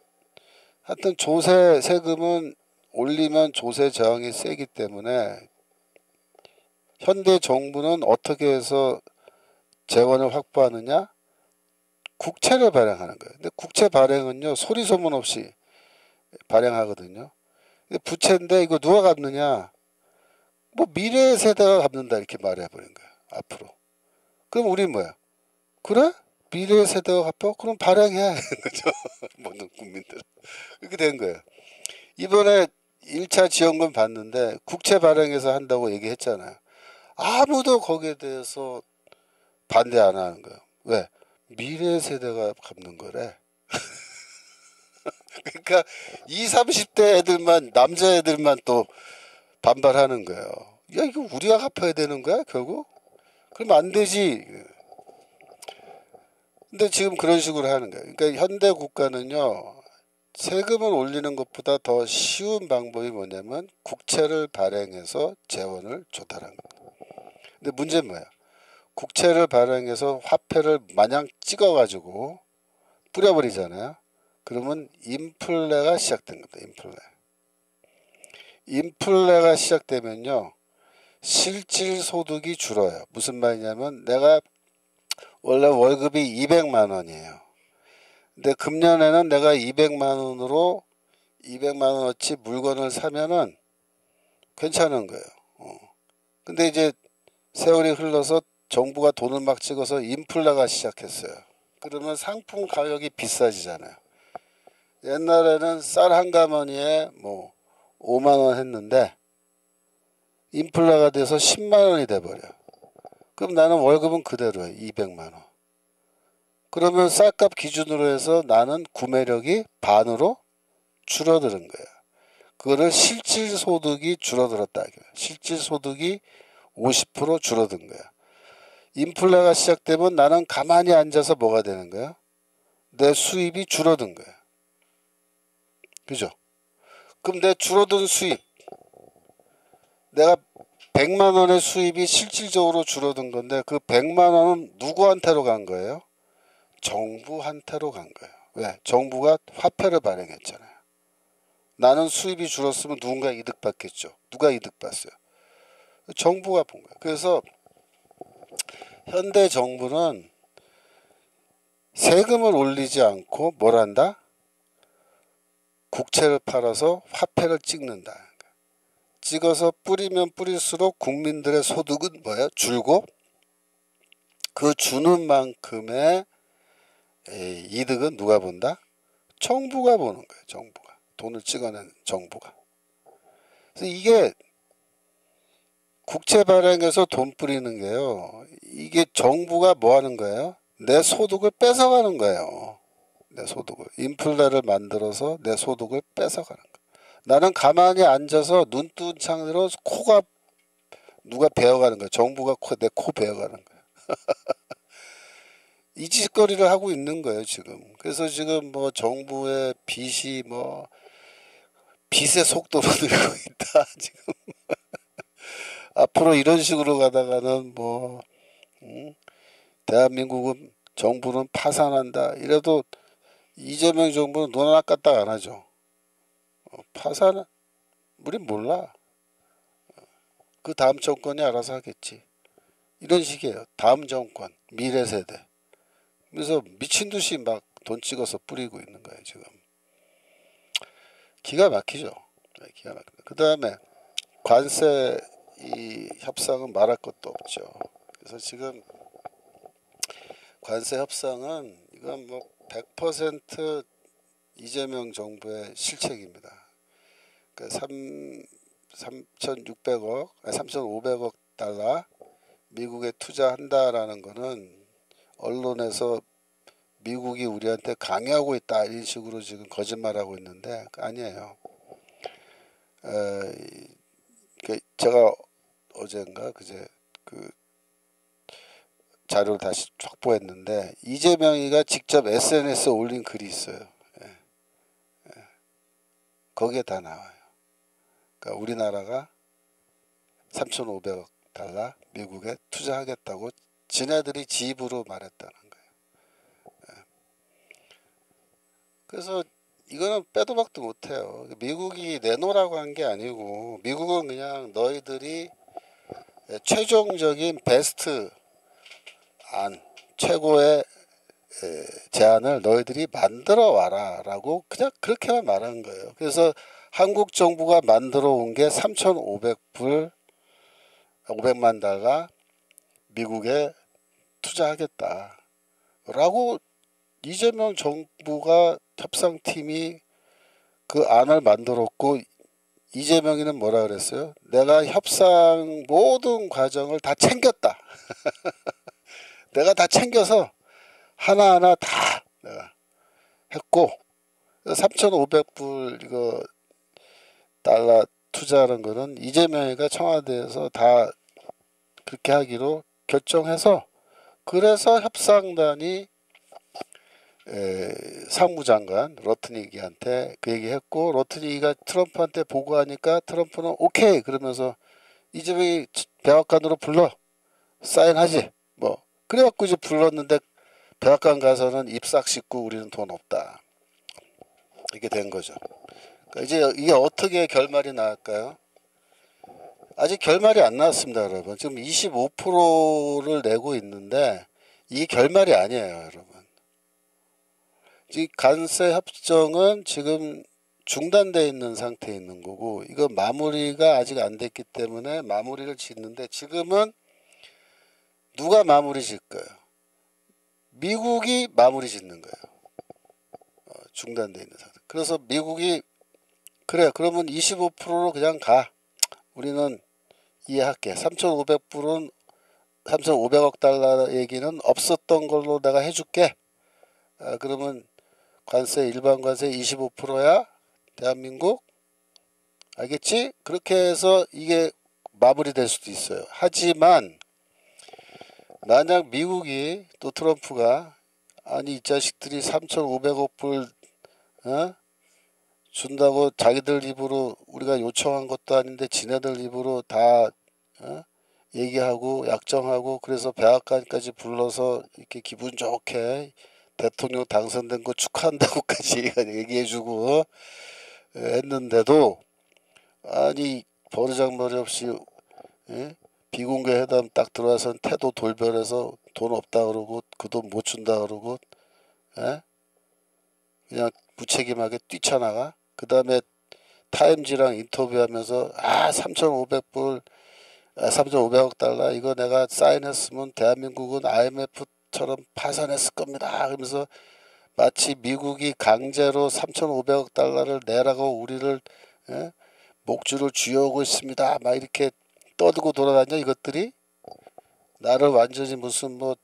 하여튼 조세 세금은 올리면 조세 저항이 세기 때문에 현대 정부는 어떻게 해서 재원을 확보하느냐? 국채를 발행하는 거예요. 근데 국채 발행은요 소리 소문 없이 발행하거든요. 근데 부채인데 이거 누가 갚느냐? 뭐 미래 세대가 갚는다 이렇게 말해버린 거예요. 앞으로. 그럼 우리 뭐야? 그래? 미래 세대가 갚아? 그럼 발행해. 그죠? 모든 국민들. 이렇게 된 거예요. 이번에 1차 지원금 받는데 국채 발행해서 한다고 얘기했잖아요. 아무도 거기에 대해서 반대 안 하는 거예요. 왜? 미래 세대가 갚는 거래. 그러니까 20, 30대 애들만 남자애들만 또 반발하는 거예요. 야 이거 우리가 갚아야 되는 거야 결국? 그럼 안 되지. 근데 지금 그런 식으로 하는 거예요. 그러니까 현대 국가는요. 세금을 올리는 것보다 더 쉬운 방법이 뭐냐면 국채를 발행해서 재원을 조달하는 거예요. 근데 문제는 뭐야? 국채를 발행해서 화폐를 마냥 찍어가지고 뿌려버리잖아요. 그러면 인플레가 시작된 겁니다. 인플레가 시작되면요. 실질 소득이 줄어요. 무슨 말이냐면 내가 원래 월급이 200만 원이에요. 근데 금년에는 내가 200만 원으로 200만 원어치 물건을 사면은 괜찮은 거예요. 근데 이제 세월이 흘러서 정부가 돈을 막 찍어서 인플레가 시작했어요. 그러면 상품 가격이 비싸지잖아요. 옛날에는 쌀 한 가마니에 뭐 5만 원 했는데 인플레가 돼서 10만 원이 돼버려. 그럼 나는 월급은 그대로예요. 200만 원. 그러면 쌀값 기준으로 해서 나는 구매력이 반으로 줄어드는 거예요. 그거를 실질 소득이 줄어들었다. 실질 소득이 50% 줄어든 거야. 인플레가 시작되면 나는 가만히 앉아서 뭐가 되는 거야? 내 수입이 줄어든 거야. 그죠? 그럼 내 줄어든 수입, 내가 100만 원의 수입이 실질적으로 줄어든 건데 그 100만 원은 누구한테로 간 거예요? 정부한테로 간 거예요. 왜? 정부가 화폐를 발행했잖아요. 나는 수입이 줄었으면 누군가 이득 받겠죠. 누가 이득 봤어요? 정부가 본 거예요. 그래서 현대 정부는 세금을 올리지 않고 뭘 한다? 국채를 팔아서 화폐를 찍는다. 찍어서 뿌리면 뿌릴수록 국민들의 소득은 뭐야? 줄고 그 주는 만큼의 이득은 누가 본다? 정부가 보는 거예요. 정부가. 돈을 찍어낸 정부가. 그래서 이게 국채 발행해서 돈 뿌리는 게요. 이게 정부가 뭐 하는 거예요? 내 소득을 뺏어가는 거예요. 내 소득을. 인플레를 만들어서 내 소득을 뺏어가는 거예요. 나는 가만히 앉아서 눈뜬 창으로 코가 누가 베어가는 거예요. 정부가 내 코 베어가는 거예요. 이 짓거리를 하고 있는 거예요, 지금. 그래서 지금 뭐 정부의 빚이 뭐 빚의 속도로 늘고 있다, 지금. 앞으로 이런 식으로 가다가는 뭐 대한민국은 정부는 파산한다. 이래도 이재명 정부는 눈 하나 까딱 안 하죠. 파산은 우린 몰라. 그 다음 정권이 알아서 하겠지. 이런 식이에요. 다음 정권, 미래 세대. 그래서 미친 듯이 막 돈 찍어서 뿌리고 있는 거예요, 지금. 기가 막히죠. 기가 막히다. 그 다음에 관세 이 협상은 말할 것도 없죠. 그래서 지금 관세 협상은 이건 뭐 100% 이재명 정부의 실책입니다. 그러니까 3,600억, 3,500억 달러 미국에 투자한다라는 거는 언론에서 미국이 우리한테 강요하고 있다 이런 식으로 지금 거짓말하고 있는데 아니에요. 제가 어젠가 그제 그 자료를 다시 확보했는데 이재명이가 직접 SNS에 올린 글이 있어요. 거기에 다 나와요. 그러니까 우리나라가 3,500억 달러 미국에 투자하겠다고 지네들이 지 입으로 말했다는 거예요. 그래서 이거는 빼도 박도 못해요. 미국이 내놓으라고 한 게 아니고 미국은 그냥 너희들이 최종적인 베스트 안, 최고의 제안을 너희들이 만들어 와라 라고 그냥 그렇게만 말한 거예요. 그래서 한국 정부가 만들어 온 게 3,500불 500만 달러 미국에 투자하겠다 라고 이재명 정부가 협상팀이 그 안을 만들었고 이재명이는 뭐라 그랬어요? 내가 협상 모든 과정을 다 챙겼다. 내가 다 챙겨서 하나하나 다 내가 했고 3,500불 이거 달러 투자하는 거는 이재명이가 청와대에서 다 그렇게 하기로 결정해서 그래서 협상단이 상무장관 러트니기한테 그 얘기했고 러트니기가 트럼프한테 보고하니까 트럼프는 오케이 그러면서 이재명이 백악관으로 불러 사인하지 뭐 그래갖고 이제 불렀는데 백악관 가서는 입싹 씻고 우리는 돈 없다 이렇게 된 거죠. 그러니까 이제 이게 어떻게 결말이 나올까요? 아직 결말이 안 나왔습니다, 여러분. 지금 25%를 내고 있는데 이 결말이 아니에요, 여러분. 이 관세 협정은 지금 중단되어 있는 상태에 있는 거고 이거 마무리가 아직 안 됐기 때문에 마무리를 짓는데 지금은 누가 마무리 짓 거예요? 미국이 마무리 짓는 거예요. 중단되어 있는 상태. 그래서 미국이 그래 그러면 25%로 그냥 가. 우리는 이해할게. 3,500불은 3,500억 달러 얘기는 없었던 걸로 내가 해줄게. 그러면 관세 일반 관세 25%야 대한민국 알겠지? 그렇게 해서 이게 마무리될 수도 있어요. 하지만 만약 미국이 또 트럼프가 아니 이 자식들이 3,500억 불 준다고 자기들 입으로 우리가 요청한 것도 아닌데 지네들 입으로 다 얘기하고 약정하고 그래서 백악관까지 불러서 이렇게 기분 좋게 대통령 당선된 거 축하한다고까지 얘기해주고 했는데도 아니 버르장머리 없이 비공개 회담 딱 들어와서 태도 돌변해서 돈 없다 그러고 그 돈 못 준다 그러고 그냥 무책임하게 뛰쳐나가 그 다음에 타임지랑 인터뷰하면서 3,500불 3,500억 달러 이거 내가 사인했으면 대한민국은 IMF처럼 파산했을 겁니다. 그러면서 마치 미국이 강제로 3,500억 달러를 내라고 우리를 목줄을 쥐어오고 있습니다. 막 이렇게 떠들고 돌아다녀. 이것들이 나를 완전히 무슨 뭐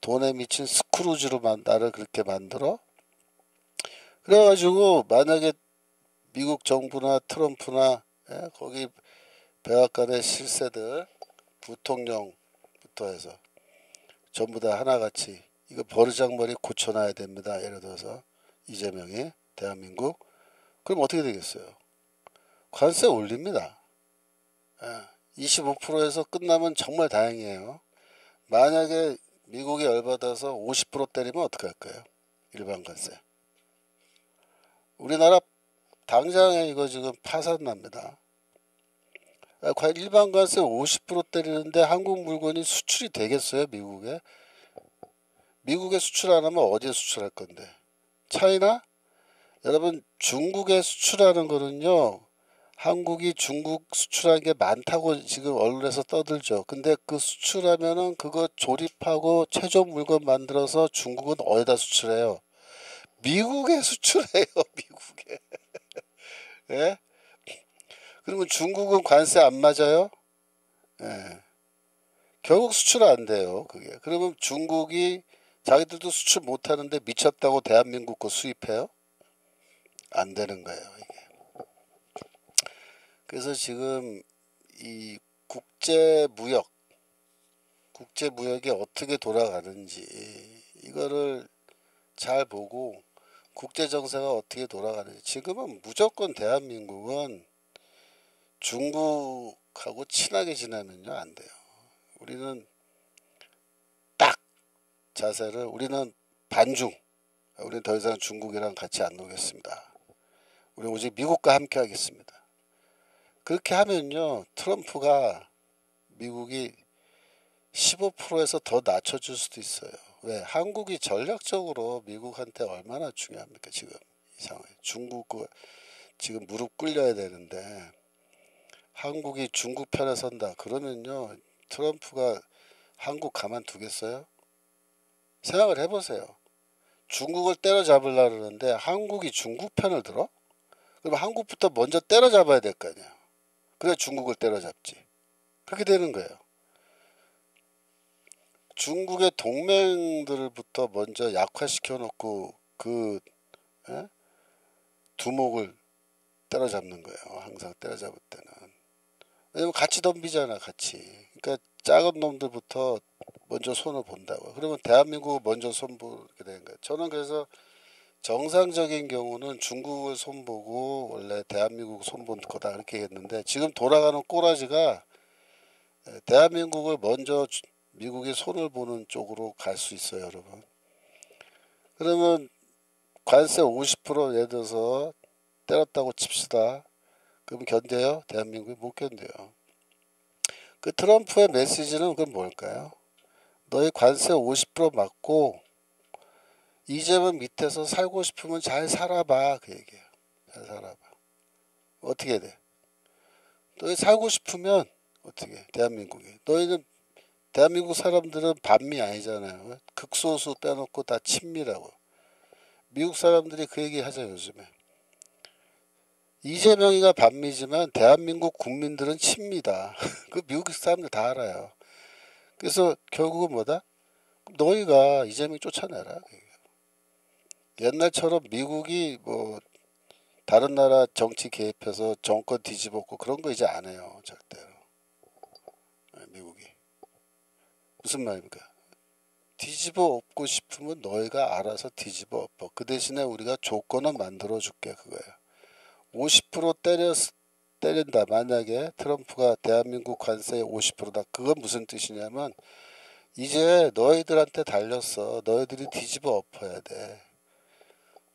돈에 미친 스크루지로 나를 그렇게 만들어. 그래가지고 만약에 미국 정부나 트럼프나 거기 백악관의 실세들 부통령부터 해서 전부 다 하나같이 이거 버르장머리 고쳐놔야 됩니다. 예를 들어서 이재명이 대한민국 그럼 어떻게 되겠어요? 관세 올립니다. 25%에서 끝나면 정말 다행이에요. 만약에 미국이 열받아서 50% 때리면 어떡할 거예요? 일반 관세. 우리나라 당장에 이거 지금 파산 납니다. 과연 일반 관세 50% 때리는데 한국 물건이 수출이 되겠어요? 미국에? 미국에 수출 안 하면 어디에 수출할 건데? 차이나? 여러분 중국에 수출하는 거는요. 한국이 중국 수출하는 게 많다고 지금 언론에서 떠들죠. 근데 그 수출하면은 그거 조립하고 최종 물건 만들어서 중국은 어디다 수출해요? 미국에 수출해요. 미국에. 예? 그러면 중국은 관세 안 맞아요? 예. 결국 수출 안 돼요. 그게. 그러면 중국이 자기들도 수출 못 하는데 미쳤다고 대한민국 거 수입해요? 안 되는 거예요. 이게. 그래서 지금 이 국제무역이 어떻게 돌아가는지 이거를 잘 보고 국제정세가 어떻게 돌아가는지 지금은 무조건 대한민국은 중국하고 친하게 지내면요 안 돼요. 우리는 딱 자세를 우리는 반중 우리는 더 이상 중국이랑 같이 안 놀겠습니다. 우리는 오직 미국과 함께 하겠습니다. 그렇게 하면요 트럼프가 미국이 15%에서 더 낮춰줄 수도 있어요. 왜? 한국이 전략적으로 미국한테 얼마나 중요합니까 지금 이 상황에. 중국 지금 무릎 꿇려야 되는데 한국이 중국 편에 선다 그러면요 트럼프가 한국 가만두겠어요? 생각을 해보세요. 중국을 때려잡으려고 그러는데 한국이 중국 편을 들어? 그럼 한국부터 먼저 때려잡아야 될 거 아니야. 그래 중국을 때려잡지. 그렇게 되는 거예요. 중국의 동맹들부터 먼저 약화시켜 놓고 그 두목을 때려잡는 거예요. 항상 때려잡을 때는. 왜냐면 같이 덤비잖아 같이. 그러니까 작은 놈들부터 먼저 손을 본다고. 그러면 대한민국을 먼저 손보게 되는 거예요. 저는 그래서 정상적인 경우는 중국을 손보고 원래 대한민국 손본 거다 이렇게 했는데 지금 돌아가는 꼬라지가 대한민국을 먼저 미국이 손을 보는 쪽으로 갈 수 있어요 여러분. 그러면 관세 50% 예를 들어서 때렸다고 칩시다. 그럼 견뎌요? 대한민국이 못 견뎌요. 그 트럼프의 메시지는 그건 뭘까요? 너희 관세 50% 맞고 이재명 밑에서 살고 싶으면 잘 살아봐 그 얘기예요. 잘 살아봐. 어떻게 돼? 너희 살고 싶으면 어떻게 대한민국에 너희는 대한민국 사람들은 반미 아니잖아요. 극소수 빼놓고 다 친미라고. 미국 사람들이 그 얘기 하죠 요즘에. 이재명이가 반미지만 대한민국 국민들은 친미다. 그 미국 사람들 다 알아요. 그래서 결국은 뭐다? 너희가 이재명 쫓아내라. 옛날처럼 미국이 뭐 다른 나라 정치 개입해서 정권 뒤집었고 그런 거 이제 안 해요. 절대로. 미국이. 무슨 말입니까? 뒤집어 엎고 싶으면 너희가 알아서 뒤집어 엎어. 그 대신에 우리가 조건은 만들어 줄게 그거예요. 50% 때린다. 만약에 트럼프가 대한민국 관세 50%다. 그건 무슨 뜻이냐면 이제 너희들한테 달렸어. 너희들이 뒤집어 엎어야 돼.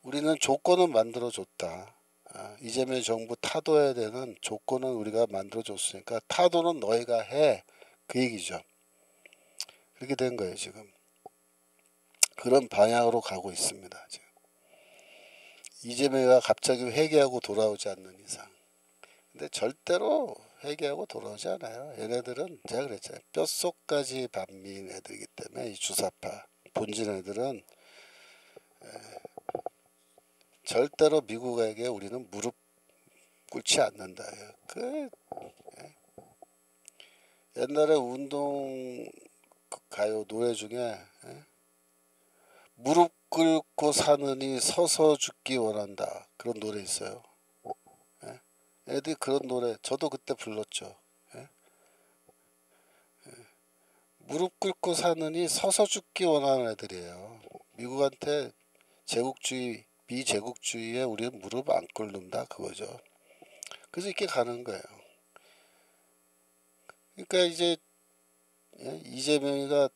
우리는 조건은 만들어 줬다. 이재명 정부 타도해야 되는 조건은 우리가 만들어 줬으니까 타도는 너희가 해. 그 얘기죠. 그렇게 된 거예요 지금. 그런 방향으로 가고 있습니다. 지금. 이재명이가 갑자기 회개하고 돌아오지 않는 이상. 근데 절대로 회개하고 돌아오지 않아요. 얘네들은 제가 그랬잖아요. 뼛속까지 반미인 애들이기 때문에 이 주사파 본진 애들은 절대로 미국에게 우리는 무릎 꿇지 않는다. 그 옛날에 운동 가요 노래 중에 무릎 꿇고 사느니 서서 죽기 원한다. 그런 노래 있어요. 애들이 그런 노래 저도 그때 불렀죠. 무릎 꿇고 사느니 서서 죽기 원하는 애들이에요. 미국한테 제국주의 비제국주의에 우리는 무릎 안 꿇는다 그거죠. 그래서 이렇게 가는 거예요. 그러니까 이제 이재명이가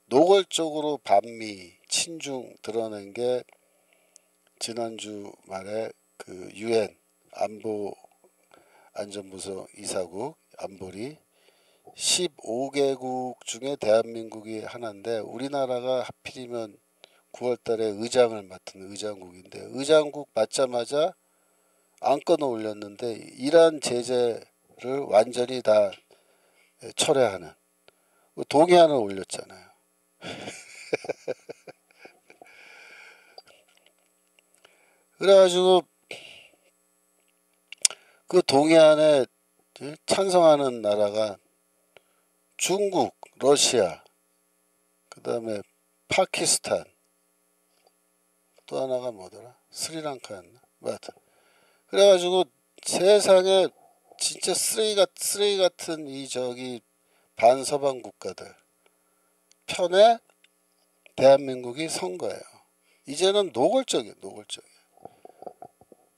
노골적으로 반미 친중 드러낸 게 지난주 말에 그 유엔 안보 안전보좌 이사국 안보리 15개국 중에 대한민국이 하나인데 우리나라가 하필이면 9월달에 의장을 맡은 의장국인데 의장국 맞자마자 안건을 올렸는데 이란 제재를 완전히 다 철회하는 동의안을 올렸잖아요. 그래가지고 그 동의안에 찬성하는 나라가 중국, 러시아, 그 다음에 파키스탄, 또 하나가 뭐더라? 스리랑카였나? 뭐 하여튼. 그래가지고 세상에 진짜 쓰레기 같은 이 저기 반서방 국가들 편에 대한민국이 선 거예요. 이제는 노골적이에요.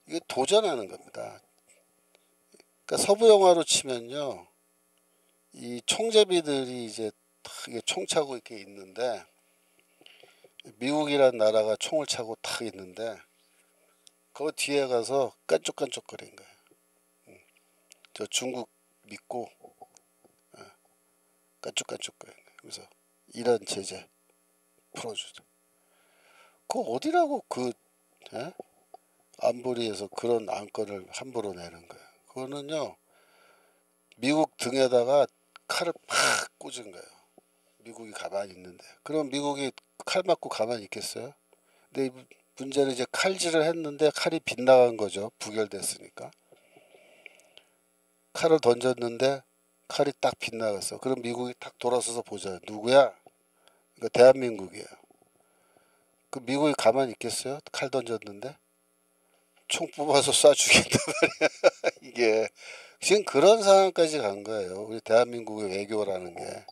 이게 도전하는 겁니다. 그러니까 서부 영화로 치면요, 이 총제비들이 이제 탁 총 차고 이렇게 있는데 미국이란 나라가 총을 차고 탁 있는데 그 뒤에 가서 깐족깐족거린 거예요. 저 중국 믿고 깐족깐족거린 거예요. 그래서 이란 제재 풀어주자. 그거 어디라고 안보리에서 그런 안건을 함부로 내는 거예요. 그거는요 미국 등에다가 칼을 팍 꽂은 거예요. 미국이 가만히 있는데. 그럼 미국이 칼 맞고 가만히 있겠어요? 근데 문제는 이제 칼질을 했는데 칼이 빗나간 거죠. 부결됐으니까. 칼을 던졌는데 칼이 딱 빗나갔어. 그럼 미국이 딱 돌아서서 보자. 누구야? 그러니까 대한민국이에요. 그 미국이 가만히 있겠어요? 칼 던졌는데? 총 뽑아서 쏴 죽인단 말이야. 이게 지금 그런 상황까지 간 거예요. 우리 대한민국의 외교라는 게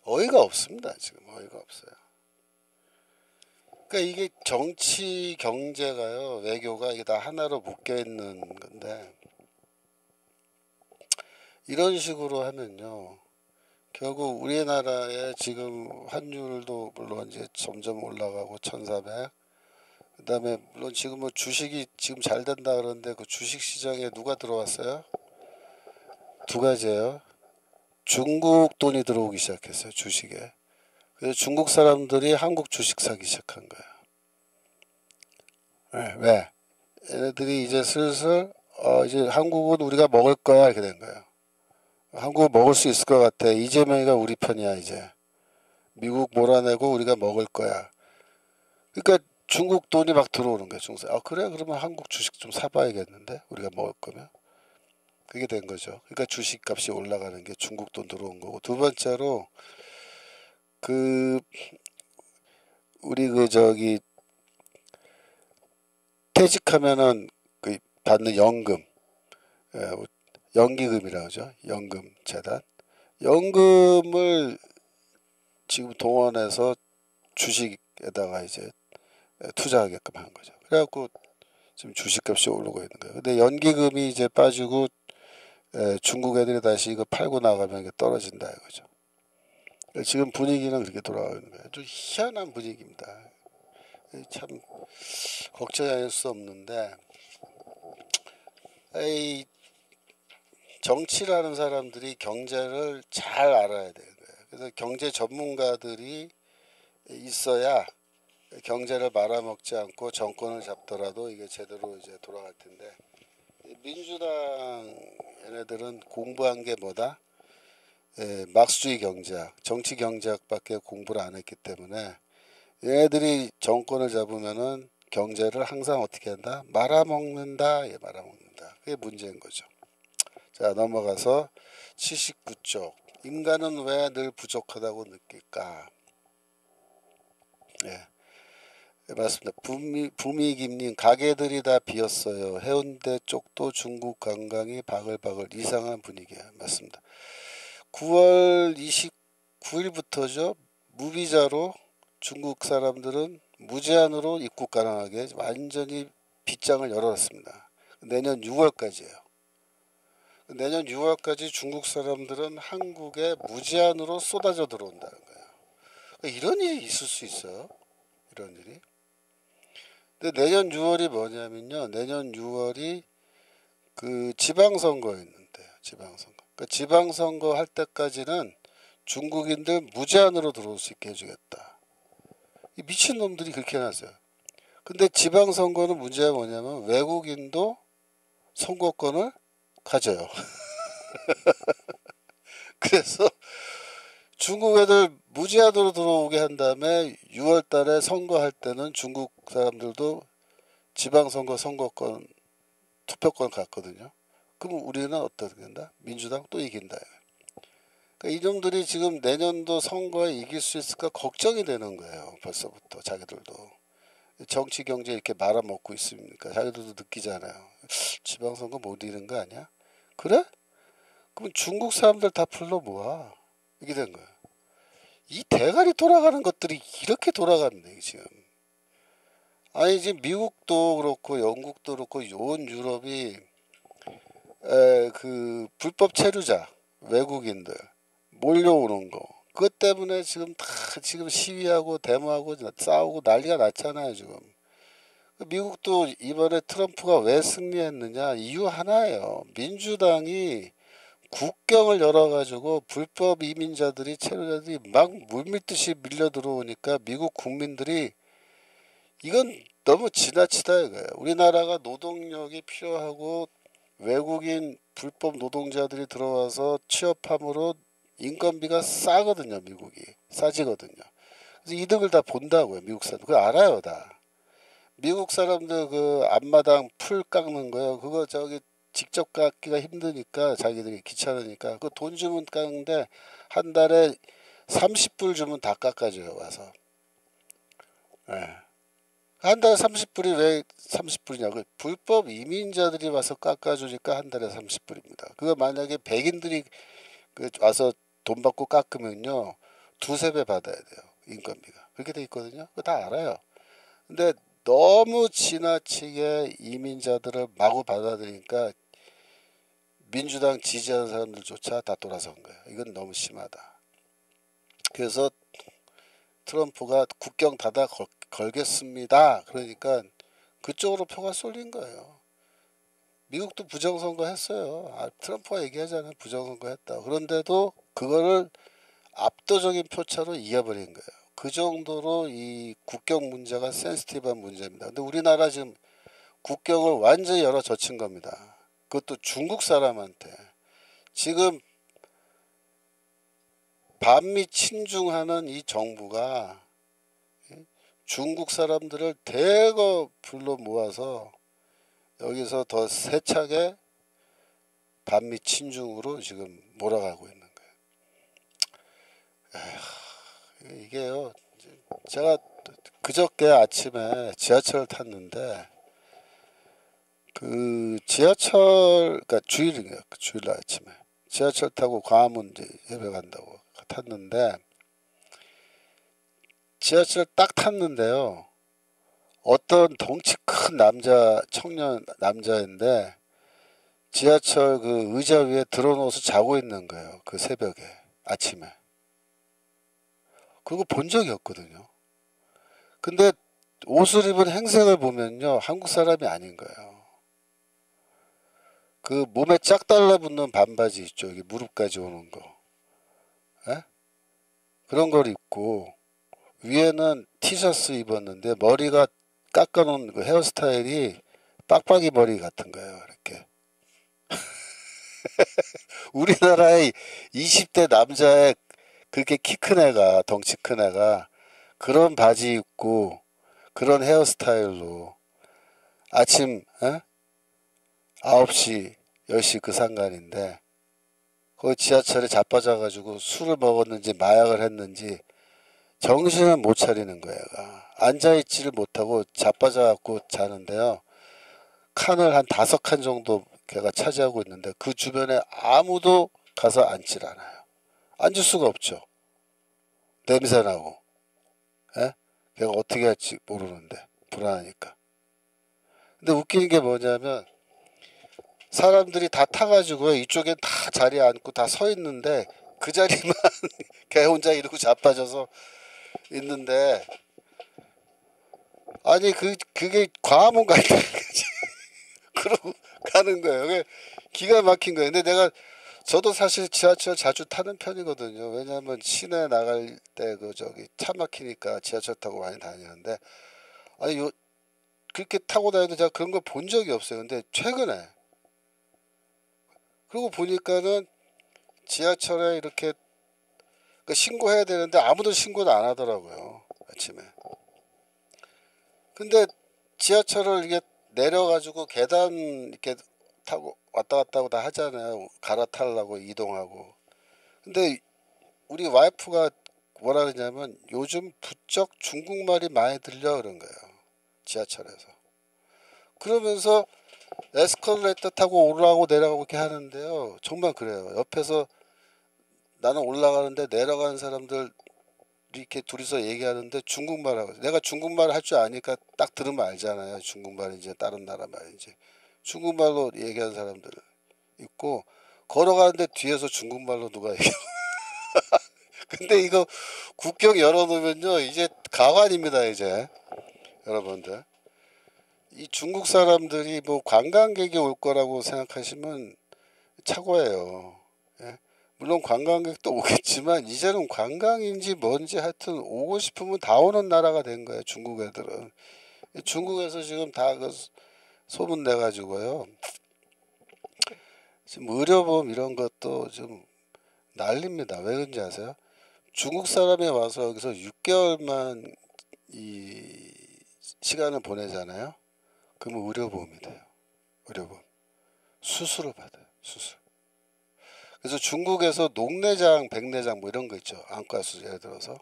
어이가 없습니다. 지금 어이가 없어요. 그러니까 이게 정치 경제가요, 외교가 이게 다 하나로 묶여 있는 건데 이런 식으로 하면요, 결국 우리나라의 지금 환율도 물론 이제 점점 올라가고 1,400. 그다음에 물론 지금 뭐 주식이 지금 잘 된다 그러는데 그 주식 시장에 누가 들어왔어요? 두 가지예요. 중국 돈이 들어오기 시작했어요. 주식에. 그래서 중국 사람들이 한국 주식 사기 시작한 거예요. 왜? 얘네들이 이제 슬슬 이제 한국은 우리가 먹을 거야 이렇게 된 거예요. 한국은 먹을 수 있을 것 같아. 이재명이가 우리 편이야 이제. 미국 몰아내고 우리가 먹을 거야. 그러니까 중국 돈이 막 들어오는 거야. 중국. 그래? 그러면 한국 주식 좀 사봐야겠는데 우리가 먹을 거면. 그게 된 거죠. 그러니까 주식값이 올라가는 게 중국 돈 들어온 거고. 두 번째로 우리 저기 퇴직하면은 그 받는 연금, 연기금이라고 하죠. 연금 재단. 연금을 지금 동원해서 주식에다가 이제 투자하게끔 한 거죠. 그래갖고 지금 주식값이 오르고 있는 거예요. 근데 연기금이 이제 빠지고 중국 애들이 다시 이거 팔고 나가면 이게 떨어진다 이거죠. 지금 분위기는 그렇게 돌아가는 거예요. 좀 희한한 분위기입니다. 참 걱정할 수 없는데 이 정치라는 사람들이 경제를 잘 알아야 되는 거예요. 그래서 경제 전문가들이 있어야 경제를 말아먹지 않고 정권을 잡더라도 이게 제대로 이제 돌아갈 텐데, 민주당 얘네들은 공부한 게 뭐다? 막수주의 경제학, 정치 경제학밖에 공부를 안 했기 때문에 얘네들이 정권을 잡으면은 경제를 항상 어떻게 한다? 말아먹는다. 말아먹는다. 그게 문제인 거죠. 자, 넘어가서 79쪽. 인간은 왜 늘 부족하다고 느낄까? 예. 맞습니다. 부미김님, 가게들이 다 비었어요. 해운대 쪽도 중국 관광이 바글바글 이상한 분위기야. 맞습니다. 9월 29일부터죠. 무비자로 중국 사람들은 무제한으로 입국 가능하게 완전히 빗장을 열어놨습니다. 내년 6월까지예요. 내년 6월까지 중국 사람들은 한국에 무제한으로 쏟아져 들어온다는 거예요. 이런 일이 있을 수 있어요. 이런 일이. 근데 내년 6월이 뭐냐면요. 내년 6월이 그 지방선거였는데요. 지방선거. 그러니까 지방선거 할 때까지는 중국인들 무제한으로 들어올 수 있게 해주겠다. 이 미친놈들이 그렇게 해놨어요. 근데 지방선거는 문제가 뭐냐면 외국인도 선거권을 가져요. 그래서 중국 애들 무제한으로 들어오게 한 다음에 6월 달에 선거할 때는 중국 사람들도 지방선거 선거권 투표권 갖거든요. 그럼 우리는 어떻게 된다? 민주당 또 이긴다. 그러니까 이놈들이 지금 내년도 선거에 이길 수 있을까 걱정이 되는 거예요. 벌써부터 자기들도. 정치 경제 이렇게 말아먹고 있으니까 자기들도 느끼잖아요. 지방선거 못 이기는 거 아니야? 그래? 그럼 중국 사람들 다 불러 모아. 이게 된 거야. 이 대가리 돌아가는 것들이 이렇게 돌아갑니다. 지금. 아니 지금 미국도 그렇고 영국도 그렇고 온 유럽이 그 불법 체류자 외국인들 몰려오는 거 그것 때문에 지금 다 지금 시위하고 데모하고 싸우고 난리가 났잖아요. 지금. 미국도 이번에 트럼프가 왜 승리했느냐 이유 하나예요. 민주당이 국경을 열어가지고 불법 이민자들이 체류자들이 막 물밀듯이 밀려 들어오니까 미국 국민들이 이건 너무 지나치다 이거예요. 우리나라가 노동력이 필요하고 외국인 불법 노동자들이 들어와서 취업함으로 인건비가 싸거든요. 미국이 싸지거든요. 그래서 이득을 다 본다고요. 미국 사람들 그거 알아요 다. 미국 사람들 그 앞마당 풀 깎는 거요. 그거 저기 직접 깎기가 힘드니까 자기들이 귀찮으니까 그 돈 주면 깎는데 한 달에 30불 주면 다 깎아줘요 와서. 네. 한 달에 30불이 왜 30불이냐고 불법 이민자들이 와서 깎아주니까 한 달에 30불입니다. 그거 만약에 백인들이 그 와서 돈 받고 깎으면요 두세 배 받아야 돼요 인건비가. 그렇게 돼 있거든요. 그거 다 알아요. 근데 너무 지나치게 이민자들을 마구 받아들이니까 민주당 지지하는 사람들조차 다 돌아선 거예요. 이건 너무 심하다. 그래서 트럼프가 국경 닫아 걸겠습니다. 그러니까 그쪽으로 표가 쏠린 거예요. 미국도 부정선거 했어요. 트럼프가 얘기하잖아요. 부정선거 했다. 그런데도 그거를 압도적인 표차로 이겨버린 거예요. 그 정도로 이 국경 문제가 센시티브한 문제입니다. 근데 우리나라 지금 국경을 완전히 열어 젖힌 겁니다. 그것도 중국 사람한테. 지금 반미 친중하는 이 정부가 중국 사람들을 대거 불러 모아서 여기서 더 세차게 반미 친중으로 지금 몰아가고 있는 거예요. 이게요. 제가 그저께 아침에 지하철을 탔는데 그 지하철 그러니까 주일인가요? 주일 아침에 지하철 타고 광화문 이제 예배 간다고 탔는데 지하철 딱 탔는데요. 어떤 덩치 큰 남자 청년 남자인데 지하철 그 의자 위에 드러누워서 자고 있는 거예요. 그 새벽에 아침에. 그거 본 적이 없거든요. 근데 옷을 입은 행색을 보면요 한국 사람이 아닌 거예요. 그 몸에 짝 달라붙는 반바지 있죠. 여기 무릎까지 오는 거. 에? 그런 걸 입고 위에는 티셔츠 입었는데 머리가 깎아놓은 그 헤어스타일이 빡빡이 머리 같은 거예요. 이렇게 우리나라의 20대 남자의 그렇게 키 큰 애가 덩치 큰 애가 그런 바지 입고 그런 헤어스타일로 아침 9시 10시 그 상간인데 거기 지하철에 자빠져가지고 술을 먹었는지 마약을 했는지 정신을 못 차리는 거예요. 앉아있지를 못하고 자빠져갖고 자는데요. 칸을 한 5칸 정도 걔가 차지하고 있는데 그 주변에 아무도 가서 앉질 않아요. 앉을 수가 없죠. 냄새나고. 예? 걔가 어떻게 할지 모르는데 불안하니까. 근데 웃기는 게 뭐냐면 사람들이 다 타가지고 이쪽에 다 자리에 앉고 다 서 있는데 그 자리만 걔 혼자 이러고 자빠져서 있는데 아니 그게 광화문 같은 거지. 그러고 가는 거예요. 그게 기가 막힌 거예요. 근데 저도 사실 지하철 자주 타는 편이거든요. 왜냐하면 시내 나갈 때 그 저기 차 막히니까 지하철 타고 많이 다니는데 아니 그렇게 타고 다니는데 제가 그런 걸 본 적이 없어요. 근데 최근에 그러고 보니까는 지하철에 이렇게 신고해야 되는데 아무도 신고를 안 하더라고요. 아침에. 근데 지하철을 이게 내려가지고 계단 이렇게 타고 왔다 갔다 하고 다 하잖아요. 갈아타려고 이동하고. 근데 우리 와이프가 뭐라 그러냐면 요즘 부쩍 중국말이 많이 들려 그런 거예요. 지하철에서. 그러면서 에스컬레이터 타고 올라가고 내려가고 이렇게 하는데요. 정말 그래요. 옆에서 나는 올라가는데 내려가는 사람들 이렇게 둘이서 얘기하는데 중국말 하고 내가 중국말 할 줄 아니까 딱 들으면 알잖아요. 중국말인지 다른 나라 말인지. 중국말로 얘기하는 사람들 있고 걸어가는데 뒤에서 중국말로 누가 얘기해. 근데 이거 국경 열어놓으면요 이제 가관입니다. 이제 여러분들 이 중국 사람들이 뭐 관광객이 올 거라고 생각하시면 착오예요. 예? 물론 관광객도 오겠지만 이제는 관광인지 뭔지 하여튼 오고 싶으면 다 오는 나라가 된 거예요. 중국 애들은. 중국에서 지금 다 그 소문 내 가지고요. 지금 의료보험 이런 것도 좀 난립니다. 왜 그런지 아세요? 중국 사람이 와서 여기서 6개월만 이 시간을 보내잖아요. 그러면 의료보험이 돼요. 의료보험. 수술을 받아요. 수술. 그래서 중국에서 녹내장, 백내장 뭐 이런 거 있죠. 안과 수술 예를 들어서.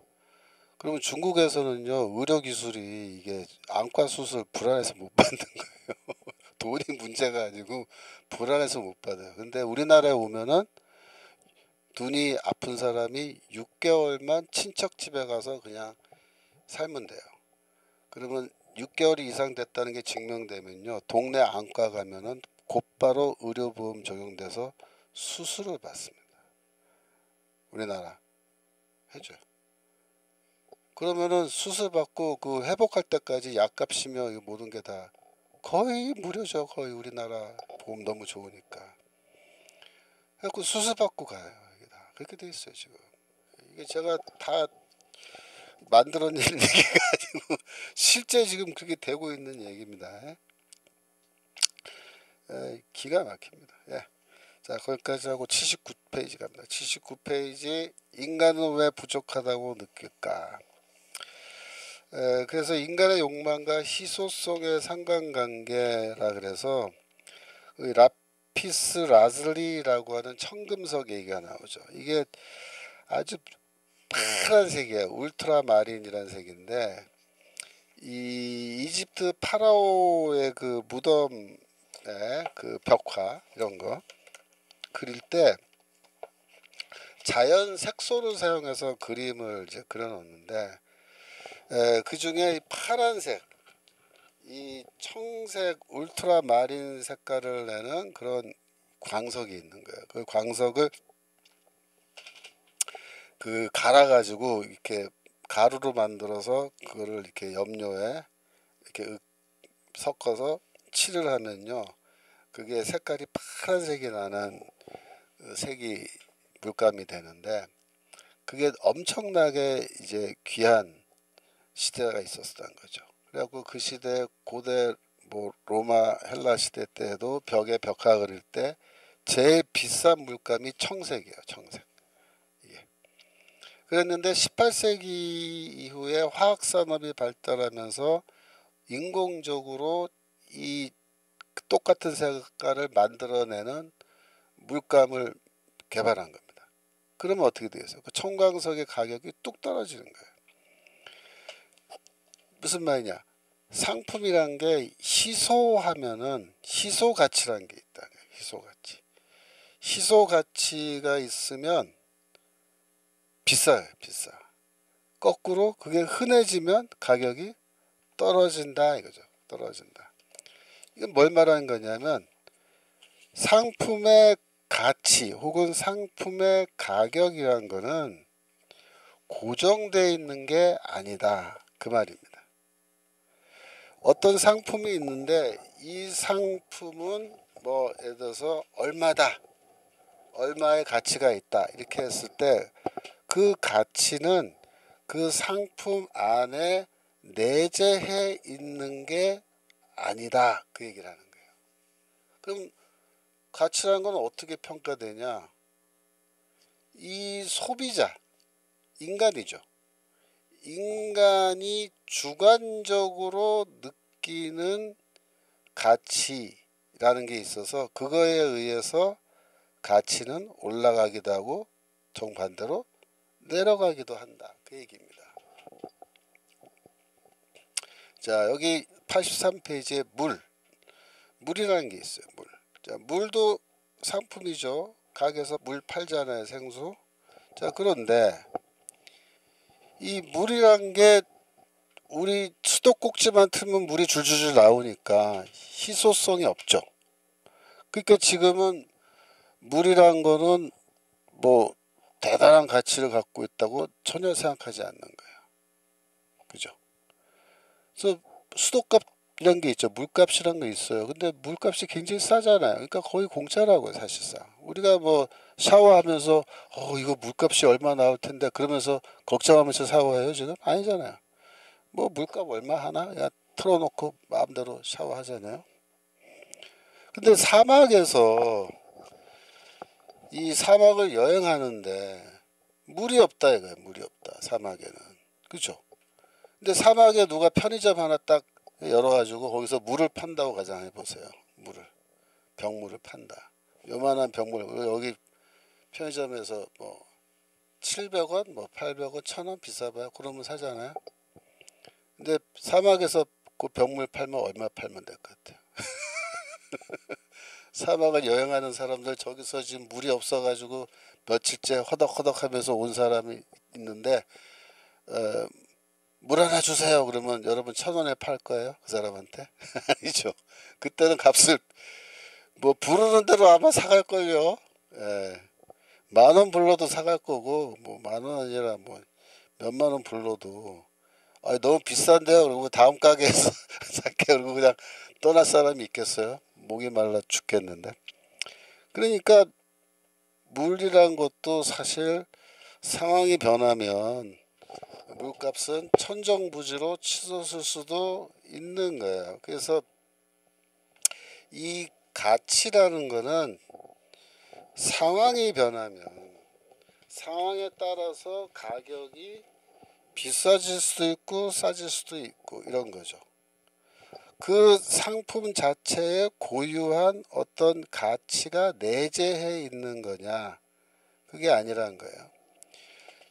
그러면 중국에서는요 의료 기술이 이게 안과 수술 불안해서 못 받는 거예요. 돈이 문제가 아니고 불안해서 못 받아요. 근데 우리나라에 오면은 눈이 아픈 사람이 6개월만 친척 집에 가서 그냥 살면 돼요. 그러면 6개월이 이상 됐다는 게 증명되면요 동네 안과 가면은 곧바로 의료보험 적용돼서 수술을 받습니다. 우리나라 해줘요. 그러면은 수술 받고 그 회복할 때까지 약값이며 이 모든 게 다 거의 무료죠. 거의 우리나라 보험 너무 좋으니까. 그래갖고 수술 받고 가요. 이게 다 그렇게 돼 있어요 지금. 이게 제가 다 만들어낸 얘기가 아니고 실제 지금 그렇게 되고 있는 얘기입니다. 기가 막힙니다. 예. 자 거기까지 하고 79페이지 갑니다. 79페이지 인간은 왜 부족하다고 느낄까? 그래서 인간의 욕망과 희소성의 상관관계라 그래서 라피스 라즐리라고 하는 청금석 얘기가 나오죠. 이게 아주 파란색이에요. 울트라마린이라는 색인데 이 이집트 파라오의 그 무덤의 그 벽화 이런 거 그릴 때 자연 색소를 사용해서 그림을 이제 그려 놓는데 그 중에 파란색 이 청색 울트라마린 색깔을 내는 그런 광석이 있는 거예요. 그 광석을 그 갈아 가지고 이렇게 가루로 만들어서 그거를 이렇게 염료에 이렇게 섞어서 칠을 하면요 그게 색깔이 파란색이 나는 색이 물감이 되는데 그게 엄청나게 이제 귀한 시대가 있었던 거죠. 그래갖고 그 시대 고대 뭐 로마 헬라 시대 때에도 벽에 벽화 그릴 때 제일 비싼 물감이 청색이에요. 청색. 예. 그랬는데 18세기 이후에 화학 산업이 발달하면서 인공적으로 이 똑같은 색깔을 만들어내는 물감을 개발한 겁니다. 그러면 어떻게 되겠어요? 그 청광석의 가격이 뚝 떨어지는 거예요. 무슨 말이냐? 상품이란 게 희소하면은 희소 가치라는 게 있다. 희소 가치. 희소 가치가 있으면 비싸요. 비싸. 거꾸로 그게 흔해지면 가격이 떨어진다 이거죠. 떨어진다. 이건 뭘 말하는 거냐면 상품의 가치 혹은 상품의 가격이란 거는 고정되어 있는 게 아니다. 그 말입니다. 어떤 상품이 있는데 이 상품은 뭐 예를 들어서 얼마다. 얼마의 가치가 있다. 이렇게 했을 때 그 가치는 그 상품 안에 내재해 있는 게 아니다. 그 얘기를 하는 거예요. 그럼 가치라는 건 어떻게 평가되냐? 이 소비자, 인간이죠. 인간이 주관적으로 느끼는 가치라는 게 있어서 그거에 의해서 가치는 올라가기도 하고 정반대로 내려가기도 한다. 그 얘기입니다. 자, 여기 83페이지에 물이라는 게 있어요. 물. 자, 물도 상품이죠. 가게에서 물 팔잖아요. 생수. 자, 그런데 이 물이란 게 우리 수도꼭지만 틀면 물이 줄줄줄 나오니까 희소성이 없죠. 그러니까 지금은 물이란 거는 뭐 대단한 가치를 갖고 있다고 전혀 생각하지 않는 거예요. 그죠? 그래서 수도값 이런 게 있죠. 물값이란 게 있어요. 근데 물값이 굉장히 싸잖아요. 그러니까 거의 공짜라고요, 사실상. 우리가 뭐 샤워하면서 이거 물값이 얼마 나올 텐데 그러면서 걱정하면서 샤워해요, 지금? 아니잖아요. 뭐 물값 얼마 하나? 그냥 틀어놓고 마음대로 샤워하잖아요. 근데 사막에서 이 사막을 여행하는데 물이 없다 이거예요. 물이 없다. 사막에는. 그죠? 근데 사막에 누가 편의점 하나 딱 열어가지고 거기서 물을 판다고 가정해 보세요. 병물을 판다. 요만한 병물 여기 편의점에서 뭐 700원, 뭐 800원, 1000원 비싸봐요. 그러면 사잖아요. 근데 사막에서 그 병물 팔면 얼마 팔면 될 것 같아요. 사막을 여행하는 사람들 저기서 지금 물이 없어가지고 며칠째 허덕허덕하면서 온 사람이 있는데 물 하나 주세요. 그러면 여러분 1000원에 팔 거예요? 그 사람한테? 아니죠. 그때는 값을 뭐 부르는 대로 아마 사갈 걸요. 예. 10,000원 불러도 사갈 거고 뭐 10,000원 아니라 뭐 몇만 원 불러도 너무 비싼데요. 그리고 다음 가게에서 살게 그러고 그냥 떠날 사람이 있겠어요? 목이 말라 죽겠는데. 그러니까 물이란 것도 사실 상황이 변하면 물값은 천정부지로 치솟을 수도 있는 거예요. 그래서 이 가치라는 거는 상황이 변하면 상황에 따라서 가격이 비싸질 수도 있고 싸질 수도 있고 이런 거죠. 그 상품 자체에 고유한 어떤 가치가 내재해 있는 거냐 그게 아니라는 거예요.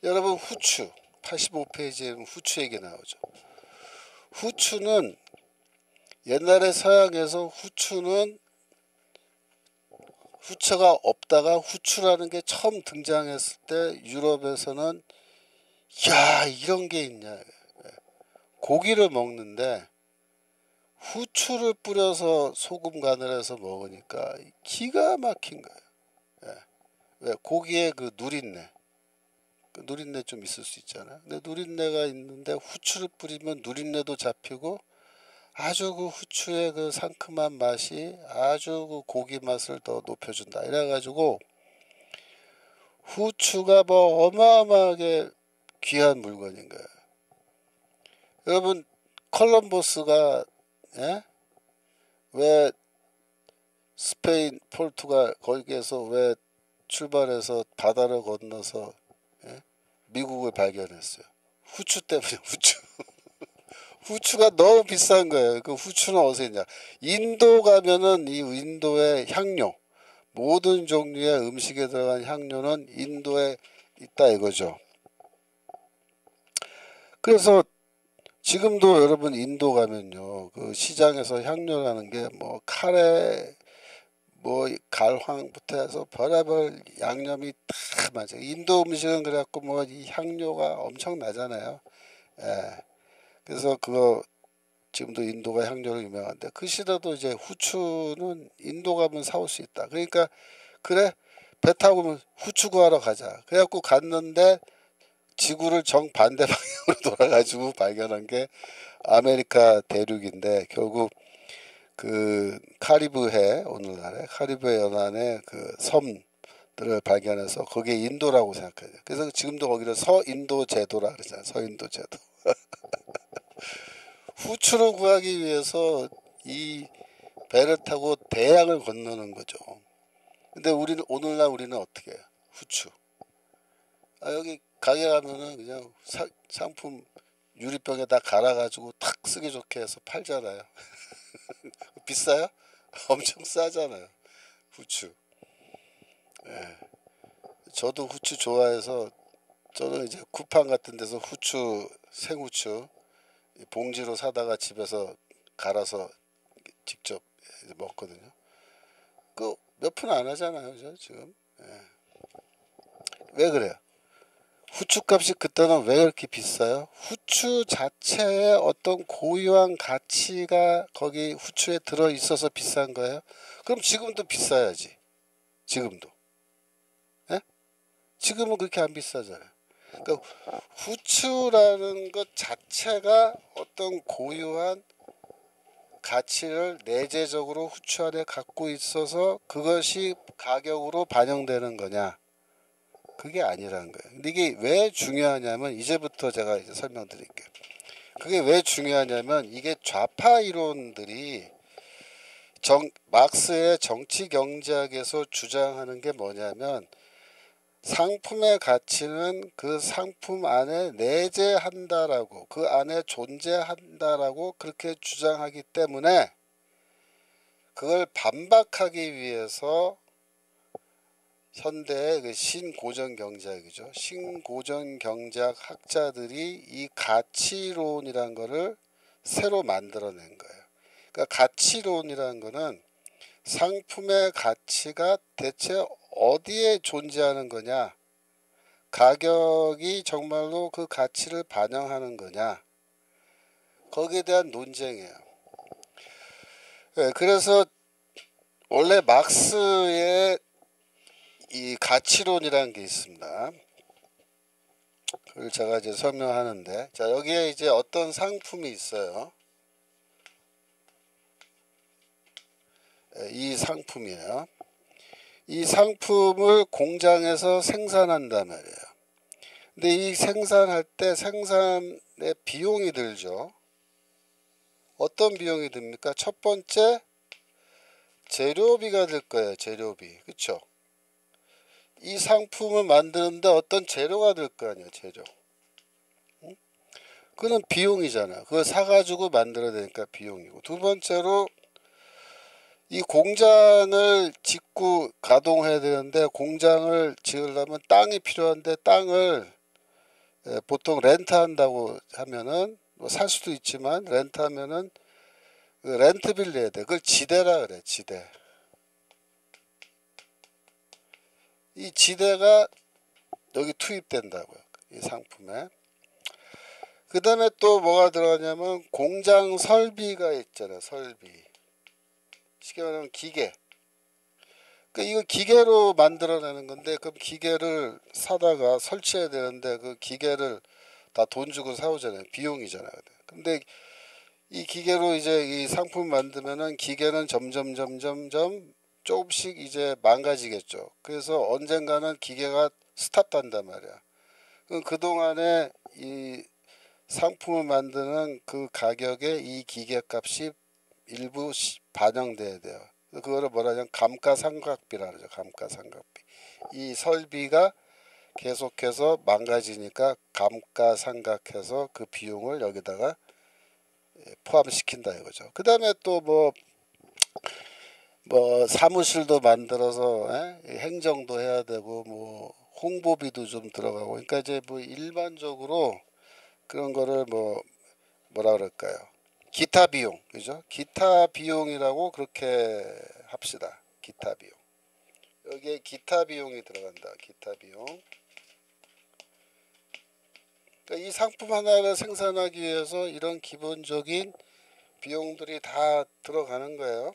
여러분 후추 85페이지에 후추 얘기 나오죠. 후추는 옛날에 서양에서 후추가 없다가 후추라는 게 처음 등장했을 때 유럽에서는 야 이런 게 있냐. 고기를 먹는데 후추를 뿌려서 소금 간을 해서 먹으니까 기가 막힌 거예요. 왜? 고기에 그 누린내. 그 누린내 좀 있을 수 있잖아요. 근데 누린내가 있는데 후추를 뿌리면 누린내도 잡히고 아주 그 후추의 그 상큼한 맛이 아주 그 고기 맛을 더 높여준다. 이래가지고 후추가 뭐 어마어마하게 귀한 물건인 거예요. 여러분 콜럼버스가 예? 왜 스페인, 포르투갈 거기에서 왜 출발해서 바다를 건너서 예? 미국을 발견했어요. 후추 때문에 후추. 후추가 너무 비싼 거예요. 그 후추는 어디서 있냐? 인도 가면은 이 인도의 향료, 모든 종류의 음식에 들어간 향료는 인도에 있다 이거죠. 그래서 지금도 여러분 인도 가면요, 그 시장에서 향료라는 게 뭐 카레, 뭐 갈황부터 해서 별의별 양념이 다 맞아요. 인도 음식은 그래갖고 뭐 이 향료가 엄청 나잖아요. 예. 그래서 그거 지금도 인도가 향료로 유명한데 그 시대도 이제 후추는 인도 가면 사올 수 있다. 그러니까 그래 배 타고 후추 구하러 가자. 그래갖고 갔는데 지구를 정반대 방향으로 돌아가지고 발견한 게 아메리카 대륙인데 결국 그 카리브해 오늘날의 카리브해 연안의 그 섬들을 발견해서 거기에 인도라고 생각해요. 그래서 지금도 거기를 서인도 제도라 그러잖아요. 서인도 제도. 후추를 구하기 위해서 이 배를 타고 대양을 건너는 거죠. 근데 우리는 오늘날 우리는 어떻게 해요? 후추. 여기 가게 가면은 그냥 상품 유리병에다 갈아가지고 탁 쓰기 좋게 해서 팔잖아요. 비싸요? 엄청 싸잖아요. 후추. 예. 저도 후추 좋아해서 저는 이제 쿠팡 같은 데서 후추, 생후추 봉지로 사다가 집에서 갈아서 직접 먹거든요. 그 몇 푼 안 하잖아요, 저 지금. 예. 왜 그래요? 후추 값이 그때는 왜 그렇게 비싸요? 후추 자체에 어떤 고유한 가치가 거기 후추에 들어 있어서 비싼 거예요? 그럼 지금도 비싸야지. 지금도. 예? 지금은 그렇게 안 비싸잖아요. 그러니까 후추라는 것 자체가 어떤 고유한 가치를 내재적으로 후추 안에 갖고 있어서 그것이 가격으로 반영되는 거냐? 그게 아니라는 거예요. 근데 이게 왜 중요하냐면 이제부터 제가 이제 설명드릴게요. 그게 왜 중요하냐면 이게 좌파 이론들이 막스의 정치 경제학에서 주장하는 게 뭐냐면 상품의 가치는 그 상품 안에 내재한다라고 그 안에 존재한다라고 그렇게 주장하기 때문에 그걸 반박하기 위해서 현대의 그 신고전 경제학이죠. 신고전 경제학 학자들이 이 가치론이란 거를 새로 만들어낸 거예요. 그러니까 가치론이라는 거는 상품의 가치가 대체 어디에 존재하는 거냐, 가격이 정말로 그 가치를 반영하는 거냐, 거기에 대한 논쟁이에요. 네, 그래서 원래 막스의 이 가치론이라는 게 있습니다. 그걸 제가 이제 설명하는데, 자, 여기에 이제 어떤 상품이 있어요. 이 상품이에요. 이 상품을 공장에서 생산한단 말이에요. 근데 이 생산할 때 생산에 비용이 들죠. 어떤 비용이 듭니까? 첫 번째 재료비가 들 거예요. 재료비. 그쵸? 이 상품을 만드는데 어떤 재료가 들 거 아니에요. 재료. 응? 그거는 비용이잖아요. 그걸 사가지고 만들어야 되니까 비용이고. 두 번째로 이 공장을 짓고 가동해야 되는데 공장을 지으려면 땅이 필요한데 땅을 보통 렌트한다고 하면은 뭐 살 수도 있지만 렌트하면은 그 렌트비를 내야 돼. 그걸 지대라 그래. 지대. 이 지대가 여기 투입된다고요. 이 상품에. 그 다음에 또 뭐가 들어가냐면 공장 설비가 있잖아요. 설비. 쉽게 말하면 기계. 그러니까 이거 기계로 만들어내는 건데 그럼 기계를 사다가 설치해야 되는데 그 기계를 다 돈 주고 사오잖아요. 비용이잖아요. 근데 이 기계로 이제 이 상품 만들면은 기계는 점점 조금씩 이제 망가지겠죠. 그래서 언젠가는 기계가 스탑한단 말이야. 그럼 그동안에 이 상품을 만드는 그 가격에 이 기계값이 일부 반영돼야 돼요. 그거를 뭐라 하냐면 감가상각비라 그러죠. 감가상각비. 이 설비가 계속해서 망가지니까 감가상각해서 그 비용을 여기다가 포함시킨다 이거죠. 그 다음에 또 뭐 사무실도 만들어서 행정도 해야 되고 뭐 홍보비도 좀 들어가고, 그러니까 이제 뭐 일반적으로 그런 거를 뭐라 그럴까요? 기타 비용, 그죠? 기타 비용이라고 그렇게 합시다. 기타 비용. 여기에 기타 비용이 들어간다. 기타 비용. 그러니까 이 상품 하나를 생산하기 위해서 이런 기본적인 비용들이 다 들어가는 거예요.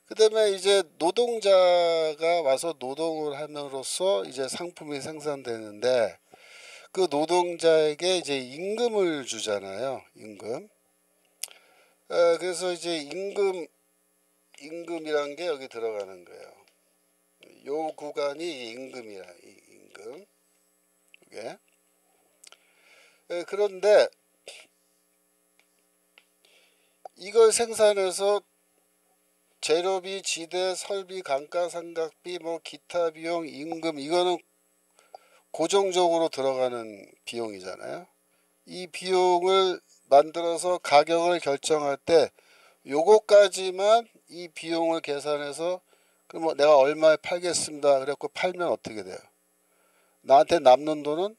그 다음에 이제 노동자가 와서 노동을 함으로써 이제 상품이 생산되는데, 그 노동자에게 이제 임금을 주잖아요. 임금. 그래서 이제 임금이란 게 여기 들어가는 거예요. 요 구간이 임금이라, 임금. 이게. 그런데 이걸 생산해서 재료비, 지대, 설비, 감가상각비, 뭐 기타 비용, 임금, 이거는 고정적으로 들어가는 비용이잖아요. 이 비용을 만들어서 가격을 결정할 때 요거까지만 이 비용을 계산해서 그럼 뭐 내가 얼마에 팔겠습니다. 그래갖고 팔면 어떻게 돼요? 나한테 남는 돈은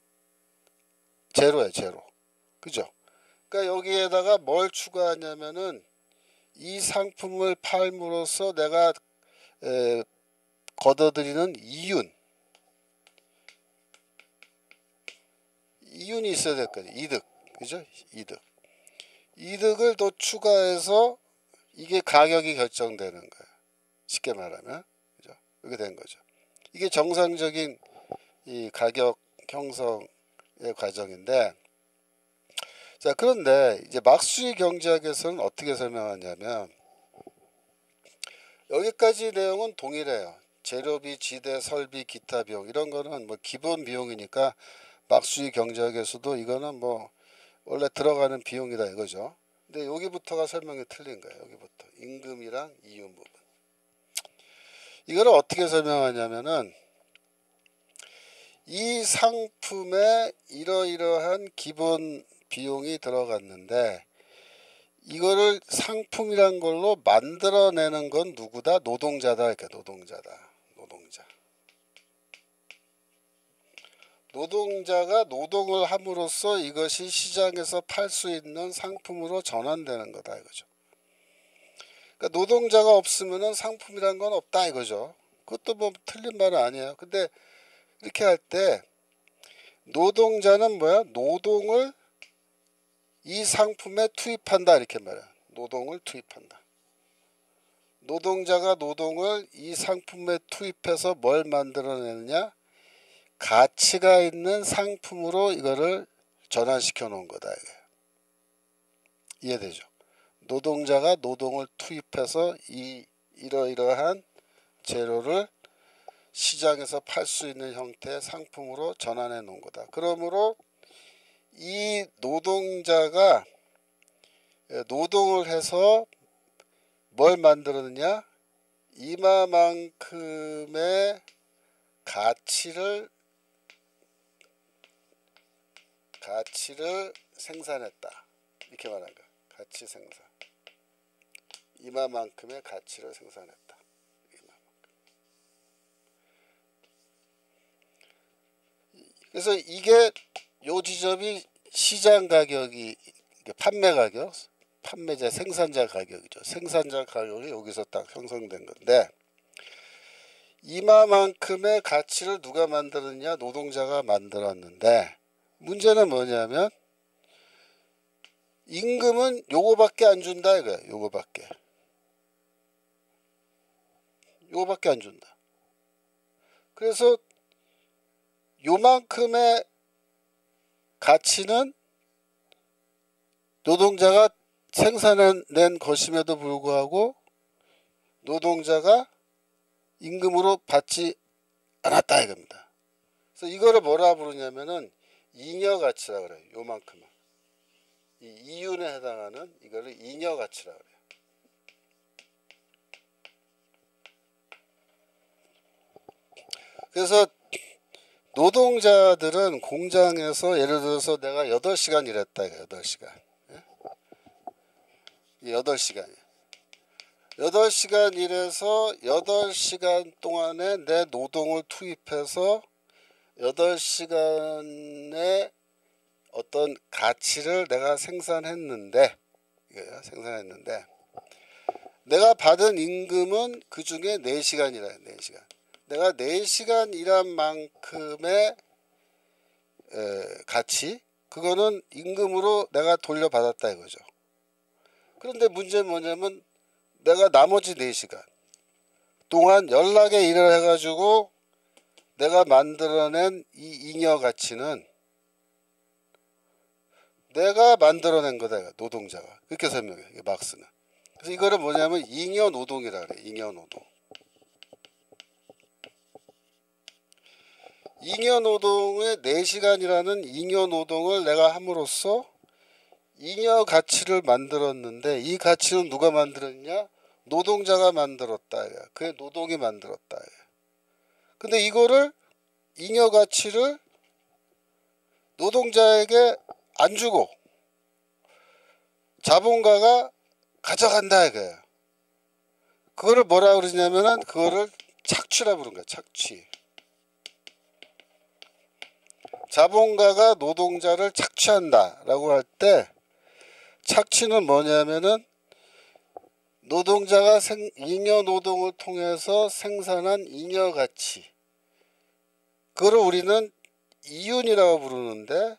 제로예요, 제로. 그죠? 그러니까 여기에다가 뭘 추가하냐면은 이 상품을 팔므로써 내가 걷어들이는 이윤이 있어야 될 거죠. 이득. 그죠? 이득을 더 추가해서 이게 가격이 결정되는 거예요. 쉽게 말하면. 그죠? 이렇게 된 거죠. 이게 정상적인 이 가격 형성의 과정인데, 자, 그런데 이제 막수의 경제학에서는 어떻게 설명하냐면, 여기까지 내용은 동일해요. 재료비, 지대, 설비, 기타 비용, 이런 거는 뭐 기본 비용이니까 막수의 경제학에서도 이거는 뭐 원래 들어가는 비용이다 이거죠. 근데 여기부터가 설명이 틀린 거예요. 여기부터 임금이랑 이윤 부분. 이거를 어떻게 설명하냐면은, 이 상품에 이러이러한 기본 비용이 들어갔는데, 이거를 상품이란 걸로 만들어내는 건 누구다? 노동자다. 이렇게 노동자다. 노동자가 노동을 함으로써 이것이 시장에서 팔 수 있는 상품으로 전환되는 거다 이거죠. 그러니까 노동자가 없으면은 상품이란 건 없다 이거죠. 그것도 뭐 틀린 말은 아니에요. 근데 이렇게 할 때 노동자는 뭐야? 노동을 이 상품에 투입한다 이렇게 말이야. 노동을 투입한다. 노동자가 노동을 이 상품에 투입해서 뭘 만들어내느냐? 가치가 있는 상품으로 이거를 전환시켜 놓은 거다. 이해되죠? 노동자가 노동을 투입해서 이러이러한 재료를 시장에서 팔 수 있는 형태의 상품으로 전환해 놓은 거다. 그러므로 이 노동자가 노동을 해서 뭘 만들었느냐? 이마만큼의 가치를 생산했다. 이렇게 말한 거야. 가치 생산. 이마만큼의 가치를 생산했다. 그래서 이게 요 지점이 시장 가격이 판매 가격, 판매자 생산자 가격이죠. 생산자 가격이 여기서 딱 형성된 건데, 이마만큼의 가치를 누가 만들었냐? 노동자가 만들었는데, 문제는 뭐냐면 임금은 요거밖에 안 준다 이거야. 요거밖에 안 준다. 그래서 요만큼의 가치는 노동자가 생산해낸 것임에도 불구하고 노동자가 임금으로 받지 않았다 이겁니다. 그래서 이거를 뭐라 부르냐면은 잉여가치라 그래요. 요만큼은. 이 이윤에 해당하는 이거를 잉여가치라고 그래요. 그래서 노동자들은 공장에서 예를 들어서 내가 8시간 일했다. 8시간. 8시간이야. 8시간 일해서 8시간 동안에 내 노동을 투입해서 8시간의 어떤 가치를 내가 생산했는데 내가 받은 임금은 그 중에 4시간이라 4시간. 내가 4시간 일한 만큼의 가치, 그거는 임금으로 내가 돌려받았다 이거죠. 그런데 문제는 뭐냐면 내가 나머지 4시간 동안 연락에 일을 해가지고 내가 만들어낸 이 잉여 가치는 내가 만들어낸 거다. 노동자가. 그렇게 설명해. 막스는. 그래서 이거를 뭐냐면 잉여 노동이라 그래. 잉여 노동. 잉여 노동의 4시간이라는 잉여 노동을 내가 함으로써 잉여 가치를 만들었는데 이 가치는 누가 만들었냐? 노동자가 만들었다. 그의 노동이 만들었다. 근데 이거를 잉여 가치를 노동자에게 안 주고 자본가가 가져간다 이거예요. 그거를 뭐라 그러냐면은 그거를 착취라 부른 거야. 착취. 자본가가 노동자를 착취한다라고 할 때 착취는 뭐냐면은 노동자가 잉여 노동을 통해서 생산한 잉여 가치, 그거를 우리는 이윤이라고 부르는데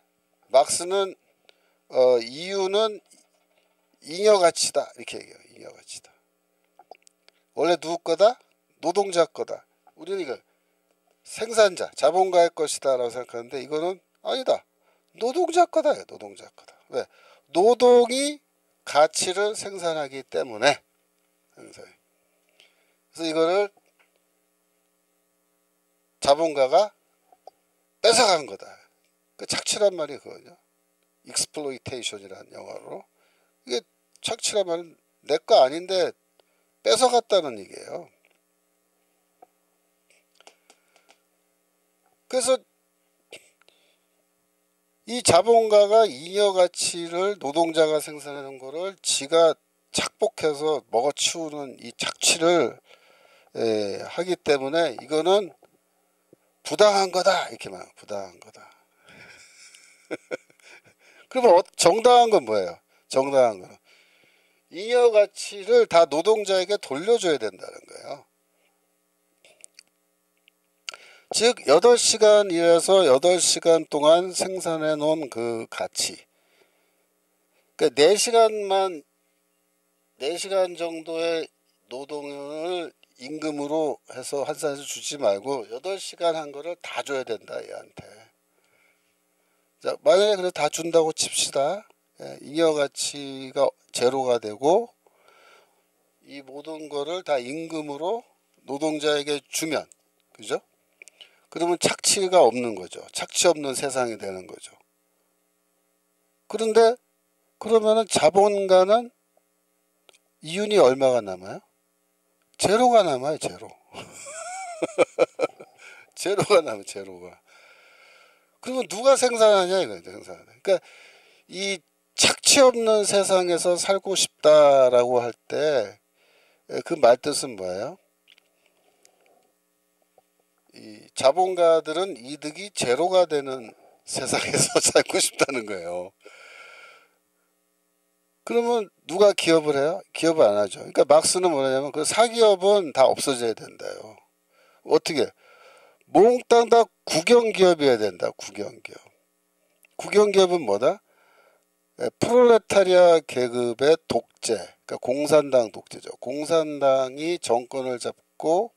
막스는 이윤은 잉여 가치다 이렇게 얘기해요. 잉여 가치다. 원래 누구 거다? 노동자 거다. 우리는 이거 생산자, 자본가의 것이다 라고 생각하는데 이거는 아니다. 노동자 거다. 노동자 거다. 왜? 노동이 가치를 생산하기 때문에. 그래서 이거를 자본가가 뺏어간 거다. 그 착취란 말이 그거죠. 익스플로이테이션이라는 영어로. 이게 착취란 말은 내 거 아닌데 뺏어갔다는 얘기예요. 그래서 이 자본가가 잉여 가치를 노동자가 생산하는 거를 지가 착복해서 먹어치우는 이 착취를 하기 때문에 이거는 부당한 거다 이렇게 말해요. 부당한 거다. 그러면 정당한 건 뭐예요? 정당한 거는 잉여 가치를 다 노동자에게 돌려줘야 된다는 거예요. 즉 8시간 일해서 8시간 동안 생산해 놓은 그 가치, 그러니까 4시간 정도의 노동을 임금으로 해서 환산해서 주지 말고 8시간 한 거를 다 줘야 된다 얘한테. 자, 만약에 그래 다 준다고 칩시다. 잉여 가치가 제로가 되고 이 모든 거를 다 임금으로 노동자에게 주면, 그죠? 그러면 착취가 없는 거죠. 착취 없는 세상이 되는 거죠. 그런데 그러면은 자본가는 이윤이 얼마가 남아요? 제로가 남아요. 제로. 제로가 남아요. 제로가. 그러면 누가 생산하냐 이거죠. 생산하냐. 그러니까 이 착취 없는 세상에서 살고 싶다라고 할 때 그 말뜻은 뭐예요? 이 자본가들은 이득이 제로가 되는 세상에서 살고 싶다는 거예요. 그러면 누가 기업을 해요? 기업을 안 하죠. 그러니까 막스는 뭐냐면 그 사기업은 다 없어져야 된다요. 어떻게? 몽땅 다 국영기업이어야 된다. 국영기업. 국영기업은 뭐다? 프롤레타리아 계급의 독재. 그러니까 공산당 독재죠. 공산당이 정권을 잡고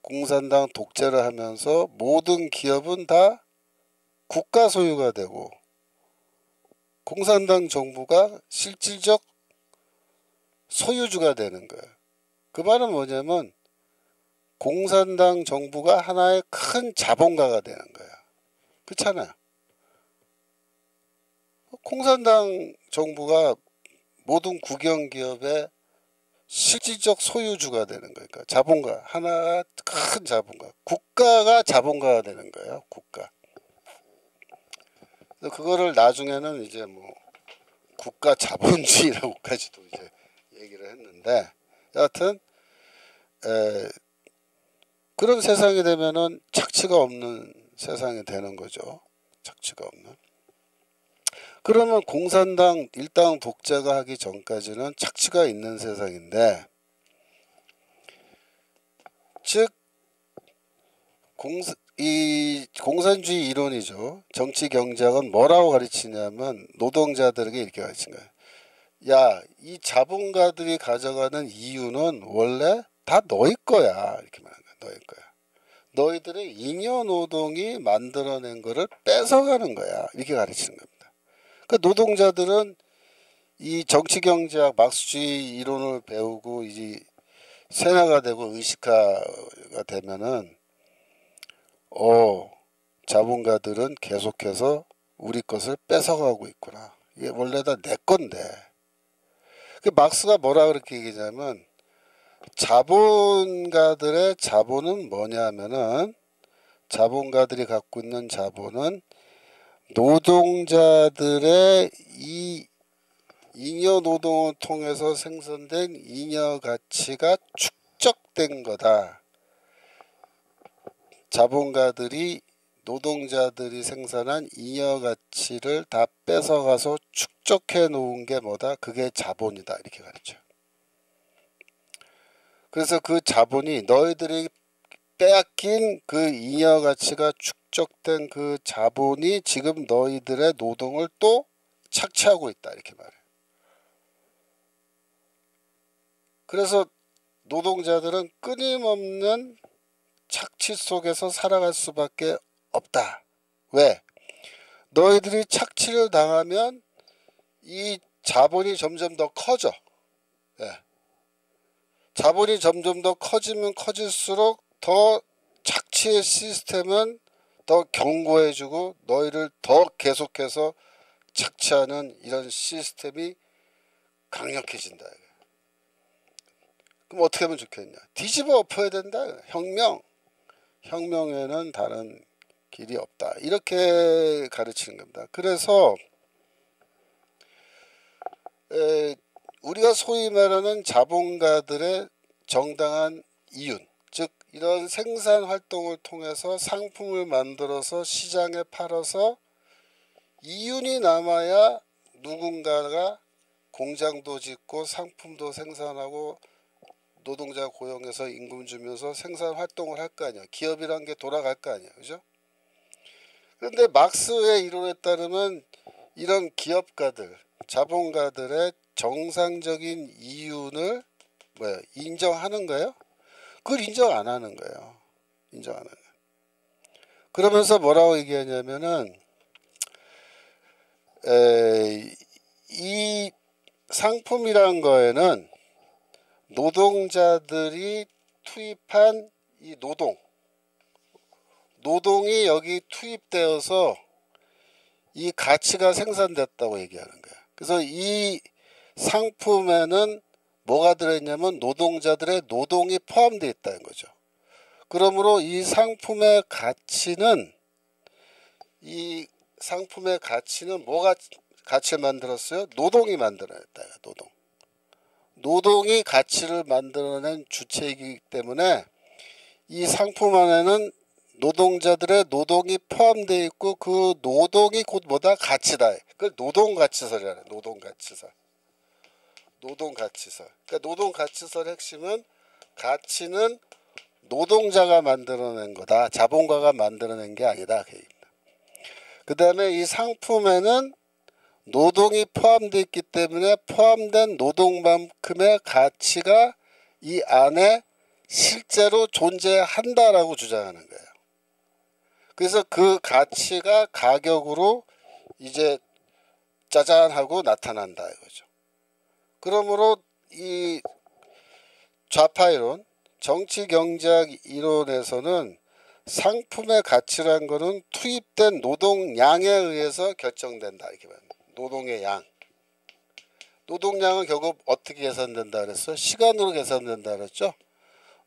공산당 독재를 하면서 모든 기업은 다 국가 소유가 되고 공산당 정부가 실질적 소유주가 되는 거예요. 그 말은 뭐냐면 공산당 정부가 하나의 큰 자본가가 되는 거야. 그렇잖아요. 공산당 정부가 모든 국영기업의 실질적 소유주가 되는 거니까 자본가 하나 큰 자본가 국가가 자본가가 되는 거예요. 국가. 그거를 나중에는 이제 뭐 국가 자본주의라고까지도 이제 얘기를 했는데 여하튼 그런 세상이 되면은 착취가 없는 세상이 되는 거죠. 착취가 없는. 그러면 공산당 일당 독재가 하기 전까지는 착취가 있는 세상인데 즉 이 공산주의 이론이죠. 정치 경제학은 뭐라고 가르치냐면 노동자들에게 이렇게 가르치는 거예요. 야, 이 자본가들이 가져가는 이유는 원래 다 너희 거야. 이렇게 말하는 거야. 너희 거야. 너희들의 잉여 노동이 만들어낸 거를 뺏어가는 거야. 이렇게 가르치는 겁니다. 그 노동자들은 이 정치 경제학 막스주의 이론을 배우고 이제 세뇌가 되고 의식화가 되면은 자본가들은 계속해서 우리 것을 뺏어가고 있구나. 이게 원래 다 내 건데. 그 막스가 뭐라 그렇게 얘기하냐면 자본가들의 자본은 뭐냐면은 자본가들이 갖고 있는 자본은 노동자들의 이 잉여 노동을 통해서 생성된 잉여 가치가 축적된 거다. 자본가들이 노동자들이 생산한 잉여 가치를 다 뺏어가서 축적해 놓은 게 뭐다? 그게 자본이다. 이렇게 가르쳐요. 그래서 그 자본이 너희들이 빼앗긴 그 잉여 가치가 축적된 그 자본이 지금 너희들의 노동을 또 착취하고 있다. 이렇게 말해요. 그래서 노동자들은 끊임없는 착취 속에서 살아갈 수밖에 없다. 왜? 너희들이 착취를 당하면 이 자본이 점점 더 커져. 예. 자본이 점점 더 커지면 커질수록 더 착취의 시스템은 더 견고해지고 너희를 더 계속해서 착취하는 이런 시스템이 강력해진다. 그럼 어떻게 하면 좋겠냐? 뒤집어 엎어야 된다. 혁명에는 다른 길이 없다. 이렇게 가르치는 겁니다. 그래서 우리가 소위 말하는 자본가들의 정당한 이윤, 즉 이런 생산 활동을 통해서 상품을 만들어서 시장에 팔아서 이윤이 남아야 누군가가 공장도 짓고 상품도 생산하고 노동자 고용해서 임금 주면서 생산 활동을 할 거 아니야. 기업이란 게 돌아갈 거 아니야. 그죠? 그런데 막스의 이론에 따르면 이런 기업가들, 자본가들의 정상적인 이윤을 인정하는 거예요? 그걸 인정 안 하는 거예요. 인정 안 하는 거예요. 그러면서 뭐라고 얘기하냐면은 이 상품이란 거에는 노동자들이 투입한 이 노동이 여기 투입되어서 이 가치가 생산됐다고 얘기하는 거야. 그래서 이 상품에는 뭐가 들어있냐면 노동자들의 노동이 포함되어 있다는 거죠. 그러므로 이 상품의 가치는 뭐가 가치를 만들었어요? 노동이 만들어냈다. 노동이 가치를 만들어낸 주체이기 때문에 이 상품 안에는 노동자들의 노동이 포함되어 있고 그 노동이 곧 뭐다? 가치다. 그걸 노동가치설이라는 거예요. 노동가치설. 그러니까 노동가치설의 핵심은 가치는 노동자가 만들어낸 거다. 자본가가 만들어낸 게 아니다. 그 다음에 이 상품에는 노동이 포함되어 있기 때문에 포함된 노동만큼의 가치가 이 안에 실제로 존재한다라고 주장하는 거예요. 그래서 그 가치가 가격으로 이제 짜잔 하고 나타난다 이거죠. 그러므로 이 좌파 이론, 정치 경제학 이론에서는 상품의 가치란 거는 투입된 노동량에 의해서 결정된다 이렇게 말합니다. 노동의 양. 노동량은 결국 어떻게 계산된다 그랬어? 시간으로 계산된다 그랬죠?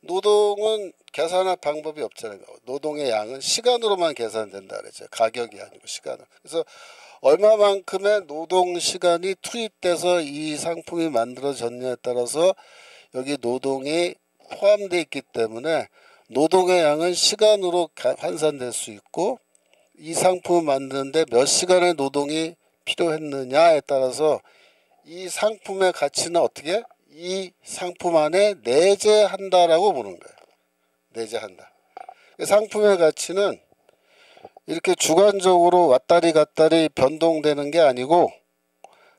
노동은 계산할 방법이 없잖아요. 노동의 양은 시간으로만 계산된다 그랬죠. 가격이 아니고 시간으로. 그래서 얼마만큼의 노동 시간이 투입돼서 이 상품이 만들어졌냐에 따라서 여기 노동이 포함되어 있기 때문에 노동의 양은 시간으로 환산될 수 있고, 이 상품을 만드는데 몇 시간의 노동이 필요했느냐에 따라서 이 상품의 가치는 어떻게? 이 상품 안에 내재한다라고 보는 거예요. 내재한다. 상품의 가치는 이렇게 주관적으로 왔다리 갔다리 변동되는 게 아니고,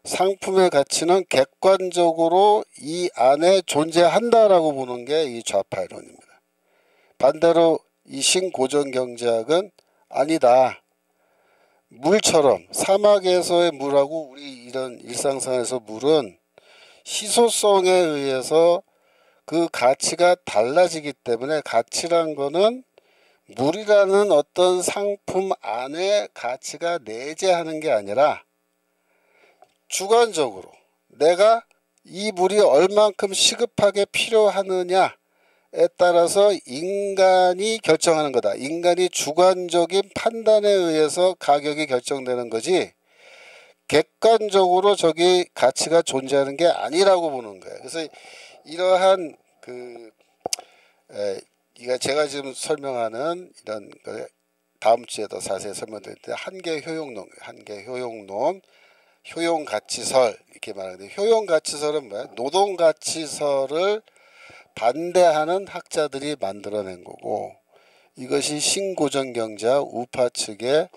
상품의 가치는 객관적으로 이 안에 존재한다라고 보는 게 이 좌파 이론입니다. 반대로 이 신고정경제학은 아니다. 물처럼 사막에서의 물하고 우리 이런 일상생활에서 물은 희소성에 의해서 그 가치가 달라지기 때문에, 가치란 거는 물이라는 어떤 상품 안에 가치가 내재하는 게 아니라 주관적으로 내가 이 물이 얼만큼 시급하게 필요하느냐에 따라서 인간이 결정하는 거다. 인간이 주관적인 판단에 의해서 가격이 결정되는 거지, 객관적으로 저기 가치가 존재하는 게 아니라고 보는 거예요. 그래서 이러한 이거 제가 지금 설명하는 이런 거 다음 주에도 자세히 설명드릴 때 한계 효용론, 효용가치설 이렇게 말하는데, 효용가치설은 뭐야? 노동가치설을 반대하는 학자들이 만들어낸 거고, 이것이 신고정경제학 우파 측의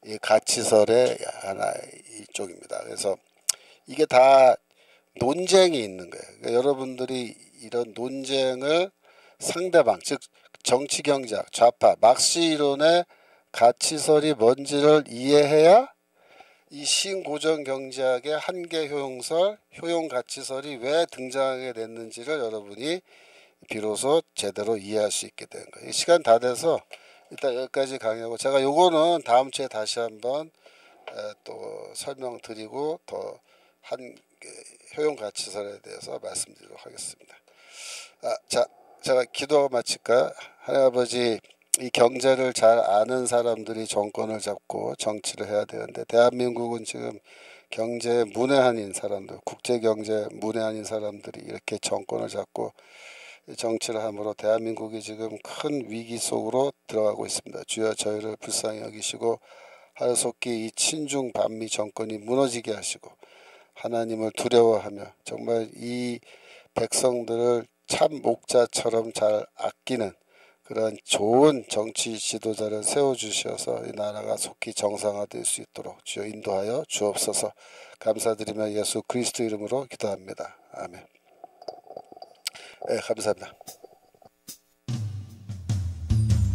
이 가치설의 하나 이쪽입니다. 그래서 이게 다 논쟁이 있는 거예요. 그러니까 여러분들이 이런 논쟁을 상대방, 즉 정치경제학, 좌파, 막스 이론의 가치설이 뭔지를 이해해야 이 신고정경제학의 한계 효용설, 효용가치설이 왜 등장하게 됐는지를 여러분이 비로소 제대로 이해할 수 있게 되는 거예요. 시간 다 돼서 일단 여기까지 강의하고, 제가 요거는 다음 주에 다시 한번 또 설명드리고 더 효용가치설에 대해서 말씀드리도록 하겠습니다. 자, 제가 기도 마칠까요? 하나님 아버지, 이 경제를 잘 아는 사람들이 정권을 잡고 정치를 해야 되는데, 대한민국은 지금 경제 문외한인 사람들, 국제경제 문외한인 사람들이 이렇게 정권을 잡고 정치를 함으로 대한민국이 지금 큰 위기 속으로 들어가고 있습니다. 주여 저희를 불쌍히 여기시고 하루속히 이 친중 반미 정권이 무너지게 하시고, 하나님을 두려워하며 정말 이 백성들을 참 목자처럼 잘 아끼는 그런 좋은 정치 지도자를 세워주셔서 이 나라가 속히 정상화될 수 있도록 주여 인도하여 주옵소서. 감사드리며 예수 그리스도 이름으로 기도합니다. 아멘. 네, 감사합니다.